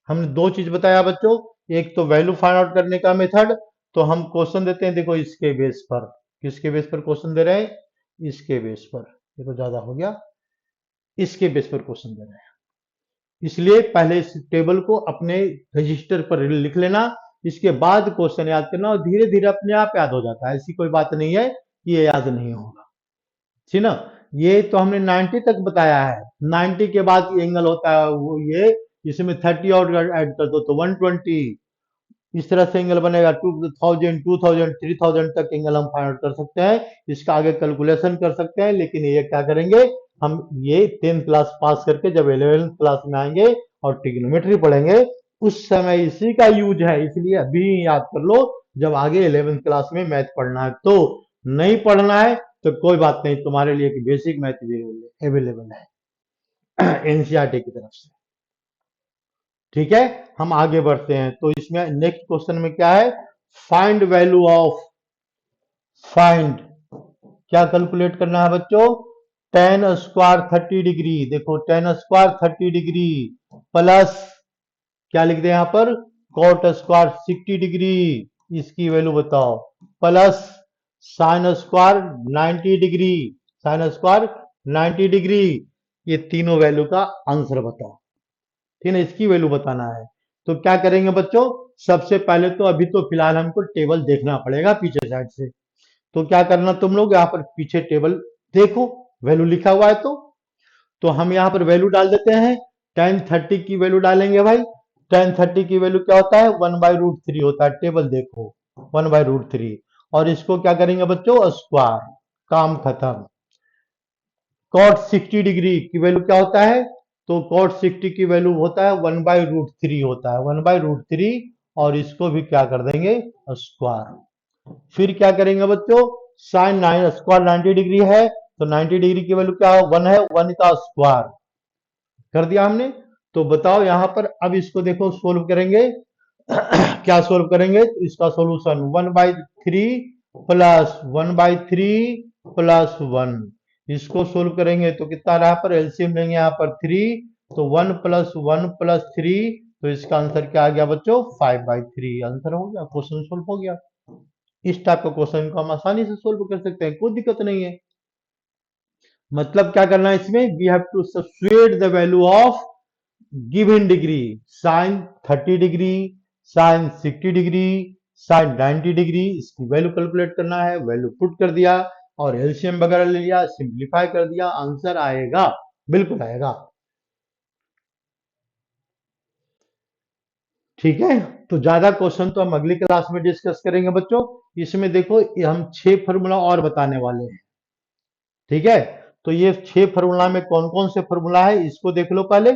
A: हमने 2 चीज बताया बच्चों, एक तो वैल्यू फाइंड आउट करने का मेथड, तो हम क्वेश्चन देते हैं, देखो इसके बेस पर, किसके बेस पर क्वेश्चन दे रहे हैं, इसके बेस पर, ये तो ज्यादा हो गया, इसके बेस पर क्वेश्चन दे रहे हैं, इसलिए पहले इस टेबल को अपने रजिस्टर पर लिख लेना, इसके बाद क्वेश्चन याद करना, और धीरे धीरे अपने आप याद हो जाता है, ऐसी कोई बात नहीं है ये याद नहीं होगा, ठीक ना। ये तो हमने 90 तक बताया है, 90 के बाद ये एंगल होता है वो ये, इसमें 30 और ऐड कर दो तो 120, इस तरह से एंगल बनेगा। 2000 2000 3000 तक एंगल हम फाइंड आउट कर सकते हैं, इसका आगे कैलकुलेशन कर सकते हैं। लेकिन ये क्या करेंगे हम, ये 10th क्लास पास करके जब 11th क्लास में आएंगे और ट्रिग्नोमेट्री पढ़ेंगे उस समय इसी का यूज है, इसलिए अभी याद कर लो। जब आगे 11th क्लास में मैथ पढ़ना है तो, नहीं पढ़ना है तो कोई बात नहीं, तुम्हारे लिए एक बेसिक मैथ अवेलेबल है एनसीईआरटी की तरफ से। ठीक है, हम आगे बढ़ते हैं। तो इसमें नेक्स्ट क्वेश्चन में क्या है, फाइंड वैल्यू ऑफ, फाइंड क्या कैलकुलेट करना है बच्चों, टेन स्क्वायर 30 डिग्री। देखो टेन स्क्वायर 30 डिग्री प्लस क्या लिख दे यहां पर, कॉट स्क्वायर 60 डिग्री, इसकी वैल्यू बताओ, plus sine square 90 degree, sine square 90 degree, ये तीनों वैल्यू का आंसर बताओ। ठीक है, इसकी वैल्यू बताना है। तो क्या करेंगे बच्चों, सबसे पहले तो अभी तो फिलहाल हमको टेबल देखना पड़ेगा पीछे साइड से। तो क्या करना तुम लोग, यहाँ पर पीछे टेबल देखो, वैल्यू लिखा हुआ है तो हम यहाँ पर वैल्यू डाल देते हैं। टेन 30 की वैल्यू डालेंगे भाई। टेन 30 की वैल्यू क्या होता है, 1/√3 होता है, टेबल देखो 1/√3। और इसको क्या करेंगे बच्चों, स्क्वायर, काम खत्म। कॉट 60 डिग्री की वैल्यू क्या होता है, तो कॉट 60 की वैल्यू होता है 1/√3 होता है, 1/√3। और इसको भी क्या कर देंगे, स्क्वायर। फिर क्या करेंगे बच्चों, साइन 9 स्क्वायर 90 डिग्री है, तो 90 डिग्री की वैल्यू क्या है, 1 है, 1 का स्क्वायर कर दिया हमने। तो बताओ यहां पर, अब इसको देखो सोल्व करेंगे क्या सोल्व करेंगे, तो इसका सॉल्यूशन 1/3 प्लस 1/3 प्लस 1, इसको सोल्व करेंगे तो कितना रहा, पर एलसीएम लेंगे यहाँ पर 3, तो 1 प्लस 1 प्लस 3, तो इसका आंसर क्या आ गया बच्चों, 5/3 आंसर हो गया, क्वेश्चन सोल्व हो गया। इस टाइप का क्वेश्चन को हम आसानी से सोल्व कर सकते हैं, कोई दिक्कत नहीं है। मतलब क्या करना है इसमें, we have to substitute the value of given degree, sine 30 degree, sine 60 degree, sine 90 degree, इसकी वैल्यू कैलकुलेट करना है। वैल्यू पुट कर दिया और एलसीएम वगैरह ले लिया, सिंप्लीफाई कर दिया, आंसर आएगा, बिल्कुल आएगा। ठीक है, तो ज्यादा क्वेश्चन तो हम अगली क्लास में डिस्कस करेंगे बच्चों। इसमें देखो ये हम 6 फार्मूला और बताने वाले हैं। ठीक है, तो ये 6 फार्मूला में कौन कौन से फार्मूला है इसको देख लो पहले।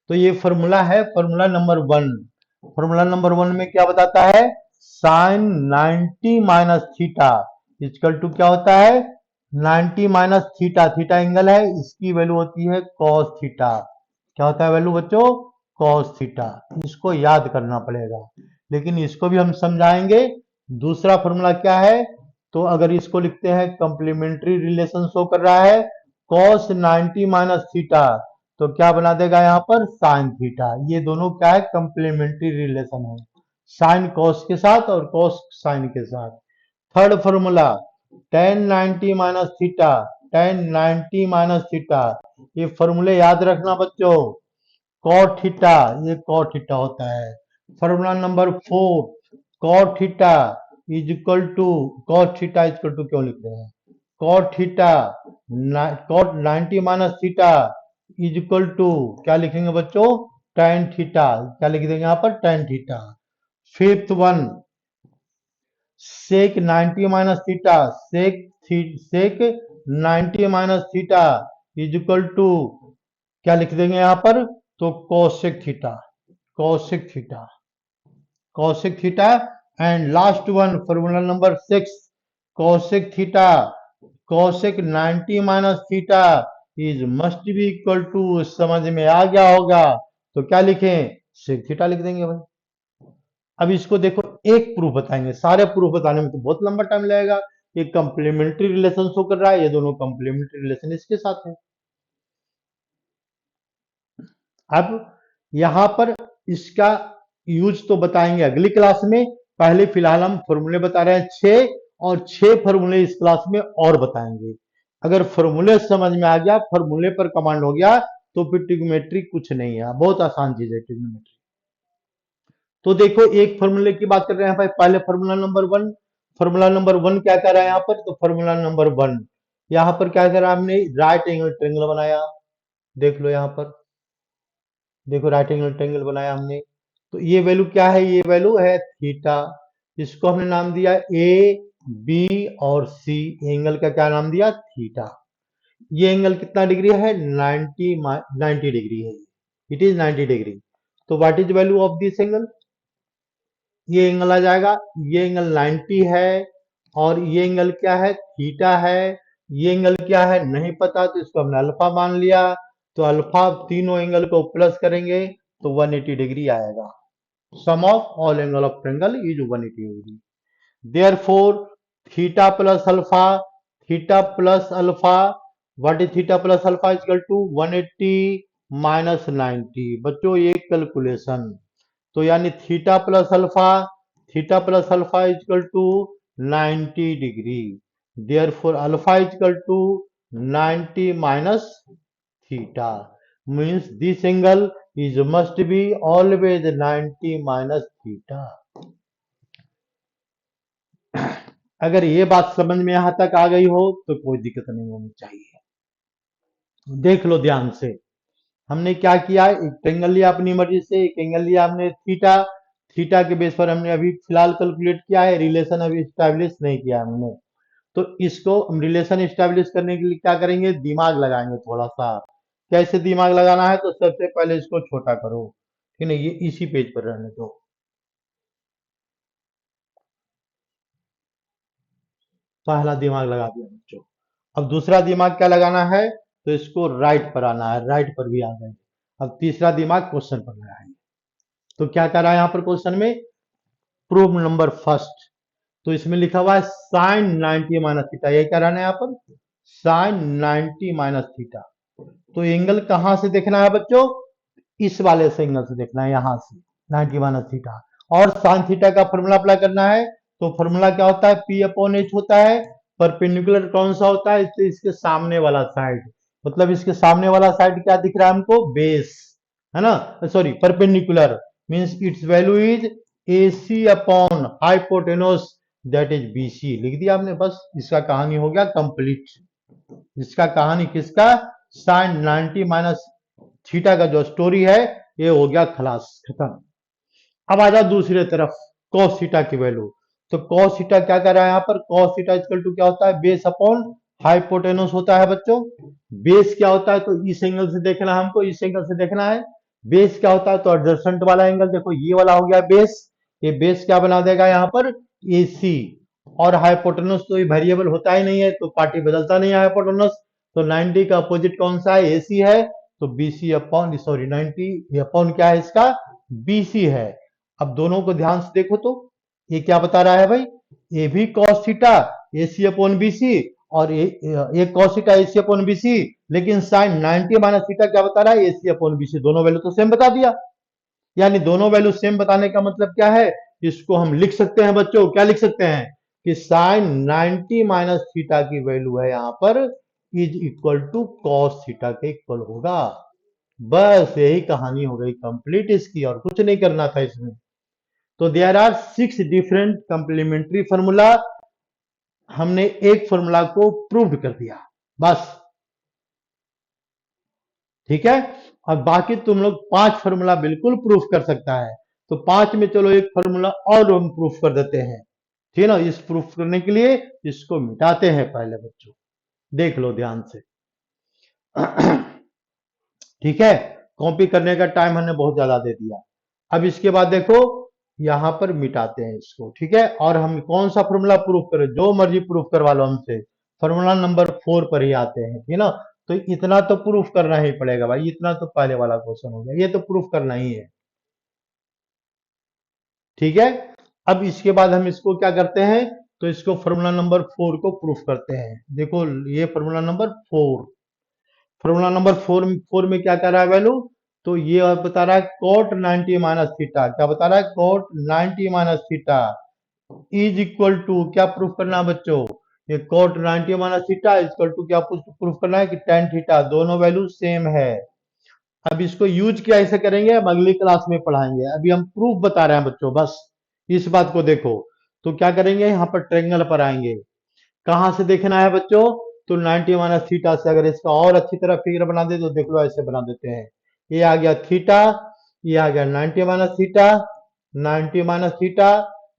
A: तो ये फार्मूला है फार्मूला नंबर 1। फार्मूला नंबर 1 में क्या बताता है, sine 90 minus theta equal to क्या होता है, 90 माइनस थीटा, थीटा एंगल है, इसकी वैल्यू होती है कॉस थीटा। क्या होता है वैल्यू बच्चों, कॉस थीटा। इसको याद करना पड़ेगा, लेकिन इसको भी हम समझाएंगे। दूसरा फार्मूला क्या है, तो अगर इसको लिखते हैं, कंप्लीमेंट्री रिलेशन शो कर रहा है, कॉस 90 माइनस थीटा, तो क्या बना देगा यहाँ पर, साइन थीटा। ये दोनों क्या है, कंप्लीमेंट्री रिलेशन है, साइन कॉस के साथ और कॉस साइन के साथ। Third formula, tan 90 minus theta, tan 90 minus theta, ये फॉर्मूले याद रखना बच्चों। कॉट थीटा, ये कॉट थीटा होता है। Formula number 4, cot theta is equal to, cot theta is equal to क्यों लिख रहे हैं, cot theta, cot 90 minus theta is equal to क्या लिखेंगे बच्चों, tan थीटा, क्या लिख देंगे यहाँ पर, tan theta. Fifth one, sec 90 minus theta, sec 90 minus theta is equal to क्या लिख देंगे यहाँ पर, तो cosec theta, cosec theta, cosec theta. And last one formula number 6, cosec theta, cosec 90 minus theta is must be equal to, समझ में आ गया होगा तो क्या लिखें, सेक थीटा लिख देंगे भाई। अब इसको देखो, एक प्रूफ बताएंगे, सारे प्रूफ बताने में तो बहुत लंबा टाइम लगेगा। ये कंप्लीमेंट्री रिलेशन शो कर रहा है, ये दोनों कंप्लीमेंट्री रिलेशन इसके साथ है। अब यहां पर इसका यूज तो बताएंगे अगली क्लास में, पहले फिलहाल हम फॉर्मूले बता रहे हैं 6, और 6 फॉर्मूले इस क्लास में और बताएंगे। अगर फॉर्मूले समझ में आ गया, फॉर्मूले पर कमांड हो गया, तो फिर ट्रिग्नोमेट्री कुछ नहीं है, बहुत आसान चीज है ट्रिग्नोमेट्री। तो देखो एक फॉर्मूले की बात कर रहे हैं भाई, पहले फॉर्मूला नंबर 1, फॉर्मूला नंबर 1 क्या करा है यहाँ पर, तो फॉर्मूला नंबर 1 यहाँ पर क्या करा हमने, राइट एंगल ट्रायंगल बनाया। देख लो यहाँ पर, देखो राइट एंगल ट्रायंगल बनाया हमने। तो ये वैल्यू क्या है, ये वैल्यू है थीटा। इसको हमने नाम दिया ए बी और सी। एंगल का क्या नाम दिया, थीटा। ये एंगल कितना डिग्री है, 90 डिग्री है। It is 90 degree. तो what is value of this angle, ये एंगल आ जाएगा, ये एंगल 90 है और ये एंगल क्या है, थीटा है। ये एंगल क्या है नहीं पता, तो इसको हमने अल्फा मान लिया। तो अल्फा, तीनों एंगल को प्लस करेंगे तो 180 डिग्री आएगा। Sum of all angle of triangle is 180 degree. Therefore theta plus alpha, theta plus alpha, what is theta plus alpha is equal to 180 minus 90। बच्चों ये कैलकुलेशन, तो यानी theta plus alpha is equal to 90 degree. Therefore alpha is equal to 90 minus theta, means this angle is must be always 90 minus theta. अगर ये बात समझ में यहां तक आ गई हो तो कोई दिक्कत नहीं होनी चाहिए। देख लो ध्यान से, हमने क्या किया, एक एंगल लिया अपनी मर्जी से, एक एंगल लिया हमने थीटा। थीटा के बेस पर हमने अभी फिलहाल कैलकुलेट किया है, रिलेशन अभी स्टैब्लिश नहीं किया हमने। तो इसको हम रिलेशन स्टैब्लिश करने के लिए क्या करेंगे, दिमाग लगाएंगे थोड़ा सा। कैसे दिमाग लगाना है, तो सबसे पहले इसको छोटा करो, ठीक है, ये इसी पेज पर रहने दो। पहला दिमाग लगा दिया बच्चों। अब दूसरा दिमाग क्या लगाना है, तो इसको राइट पर आना है, राइट पर भी आ गए। अब तीसरा दिमाग क्वेश्चन पर लगाएंगे। तो क्या कर रहा है यहाँ पर क्वेश्चन में, प्रूफ नंबर फर्स्ट। तो इसमें लिखा हुआ है साइन 90 माइनस थीटा, ये क्या रहना है यहाँ पर, साइन 90 माइनस थीटा। तो एंगल कहां से देखना है बच्चों, इस वाले से एंगल से देखना है, यहां से 90 माइनस थीटा। और साइन थीटा का फॉर्मूला अप्लाई करना है। तो फॉर्मूला क्या होता है, पी अपॉन एच होता है। परपेंडिकुलर कौन सा होता है, इसके सामने वाला साइड, मतलब इसके सामने वाला साइड क्या दिख रहा है हमको, बेस, है ना, sorry perpendicular, means its value is A C upon hypotenuse, that is B C. लिख दिया आपने, बस इसका कहानी हो गया कंप्लीट। इसका कहानी किसका, साइन 90 माइनस थीटा का जो स्टोरी है ये हो गया खलास, खत्म। अब आ जाओ दूसरी तरफ, cos थीटा की वैल्यू। तो cos थीटा क्या कर रहा है यहाँ पर, cos थीटा इक्वल टू क्या होता है, बेस अपॉन हाइपोटेनस होता है बच्चों। बेस क्या होता है, तो इस एंगल से देखना है हमको, इस एंगल से देखना है। बेस क्या होता है, तो एडजेसेंट वाला एंगल, देखो ये वाला हो गया बेस। ये बेस क्या बना देगा यहाँ पर, AC। और हाइपोटेनस तो ये वेरिएबल होता ही नहीं है, तो पार्टी बदलता नहीं है हाइपोटेनस। तो 90 का अपोजिट कौन सा है, AC है। तो BC अपॉन, सॉरी 90 अपॉन क्या है इसका, BC है। अब दोनों को ध्यान से देखो तो ये क्या बता रहा है भाई, ये भी cos theta AC upon BC, और ये cos theta AC upon BC, लेकिन साइन 90 माइनस थीटा क्या बता रहा है, AC अपॉन BC। दोनों वैल्यू तो सेम बता दिया। यानी दोनों वैल्यू सेम बताने का मतलब क्या है, इसको हम लिख सकते हैं बच्चों, क्या लिख सकते हैं, कि साइन 90 माइनस थीटा की वैल्यू है यहाँ पर is equal to cos theta के इक्वल होगा। बस यही कहानी हो गई कंप्लीट इसकी, और कुछ नहीं करना था इसमें। तो there are 6 different complementary formula, हमने एक फार्मूला को प्रूव कर दिया बस, ठीक है। अब बाकी तुम लोग 5 फार्मूला बिल्कुल प्रूफ कर सकता है। तो 5 में चलो एक फार्मूला और हम प्रूफ कर देते हैं, ठीक है ना। इस प्रूफ करने के लिए इसको मिटाते हैं पहले बच्चों, देख लो ध्यान से। ठीक है, कॉपी करने का टाइम हमने बहुत ज्यादा दे दिया। अब इसके बाद देखो यहां पर मिटाते हैं इसको, ठीक है। और हम कौन सा फॉर्मूला प्रूफ करें, जो मर्जी प्रूफ करवा लो हमसे, फॉर्मूला नंबर 4 पर ही आते हैं, ठीक है ना। तो इतना तो प्रूफ करना ही पड़ेगा भाई, इतना तो पहले वाला क्वेश्चन हो गया, ये तो प्रूफ करना ही है, ठीक है। अब इसके बाद हम इसको क्या करते हैं, तो इसको फॉर्मूला नंबर 4 को प्रूफ करते हैं। देखो ये फॉर्मूला नंबर 4, फॉर्मूला नंबर 4 में क्या कर रहा है वैल्यू, तो ये बता रहा है कोट 90 माइनस थीटा, क्या बता रहा है, cot 90 minus theta is equal to, क्या प्रूफ करना है बच्चों, ये cot 90 minus theta equal to क्या प्रूफ करना है, कि tan थीटा, दोनों वैल्यू सेम है। अब इसको यूज क्या ऐसे करेंगे, हम अगली क्लास में पढ़ाएंगे, अभी हम प्रूफ बता रहे हैं बच्चों, बस इस बात को देखो। तो क्या करेंगे, यहाँ पर ट्रायंगल पर आएंगे। कहां से देखना है बच्चों, तो 90 माइनस थीटा से। अगर इसका और अच्छी तरह फिगर बना दे तो देख लो, ऐसे बना देते हैं। ये आ गया थीटा, ये आ गया 90 माइनस थीटा, 90 माइनस थीटा,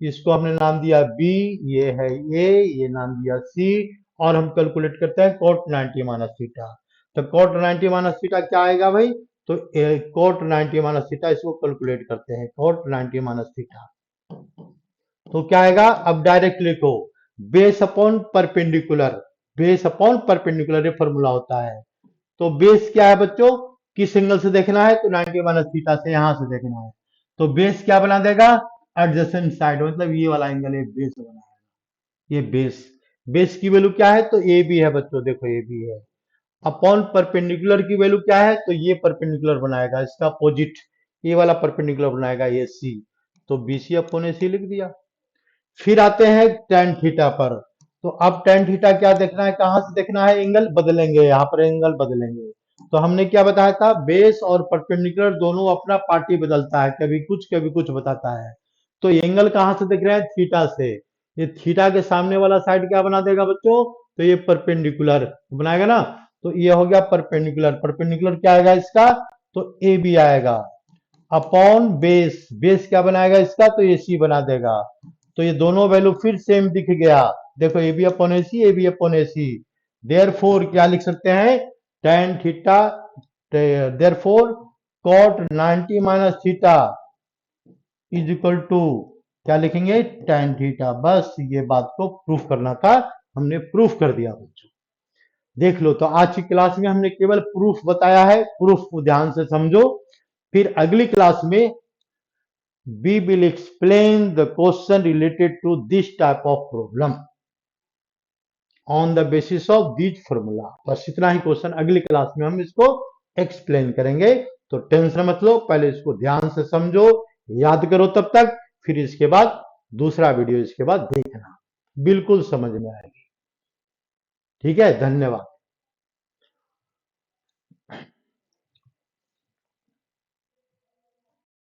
A: इसको हमने नाम दिया बी, ये है ए, ये नाम दिया सी, और हम कैलकुलेट करते हैं कोट 90 माइनस थीटा। तो कोट 90 माइनस थीटा क्या आएगा भाई, तो कोट 90 माइनस थीटा, इसको कैलकुलेट करते हैं, कोट 90 माइनस थीटा। तो क्या आएगा, अब डायरेक्ट लिखो, base upon perpendicular, base upon perpendicular, ये फॉर्मूला होता है। तो बेस क्या है बच्चों, किस एंगल से देखना है, तो 90 माइनस थीटा से, यहां से देखना है। तो बेस क्या बना देगा, एडजेसेंट साइड, मतलब ये वाला एंगल, ये बेस बनाएगा, ये बेस। बेस की वैल्यू क्या है, तो ए बी है बच्चों, देखो ए बी है। अपॉन परपेंडिकुलर की वैल्यू क्या है, तो ये परपेंडिकुलर बनाएगा, इसका अपोजिट, ये वाला परपेंडिकुलर बनाएगा, ये सी। तो बीसी अपॉन ए सी लिख दिया। फिर आते हैं टेन थीटा पर। तो अब टेन थीटा क्या देखना है, कहां से देखना है, एंगल बदलेंगे, यहाँ पर एंगल बदलेंगे। तो हमने क्या बताया था, बेस और परपेंडिकुलर दोनों अपना पार्टी बदलता है, कभी कुछ बताता है। तो एंगल कहां से देख रहे हैं, थीटा से। ये थीटा के सामने वाला साइड क्या बना देगा बच्चों, तो ये परपेंडिकुलर बनाएगा ना। तो ये हो गया परपेंडिकुलर, परपेंडिकुलर क्या आएगा इसका, तो ए बी आएगा, अपॉन बेस, बेस क्या बनाएगा इसका, तो ए सी बना देगा। तो ये दोनों वैल्यू फिर सेम दिख गया, देखो A B upon A C, A B upon A C. Therefore क्या लिख सकते हैं, tan theta, therefore cot 90 minus theta is equal to, क्या लिखेंगे, टेन थीटा। बस ये बात को प्रूफ करना था, हमने प्रूफ कर दिया बच्चों। देख लो, तो आज की क्लास में हमने केवल प्रूफ बताया है, प्रूफ को ध्यान से समझो। फिर अगली क्लास में we will explain the question related to this type of problem on the basis of this formula। बस इतना ही क्वेश्चन अगली क्लास में हम इसको एक्सप्लेन करेंगे। तो टेंशन मत लो, पहले इसको ध्यान से समझो, याद करो तब तक, फिर इसके बाद दूसरा वीडियो इसके बाद देखना, बिल्कुल समझ में आएगी। ठीक है, धन्यवाद।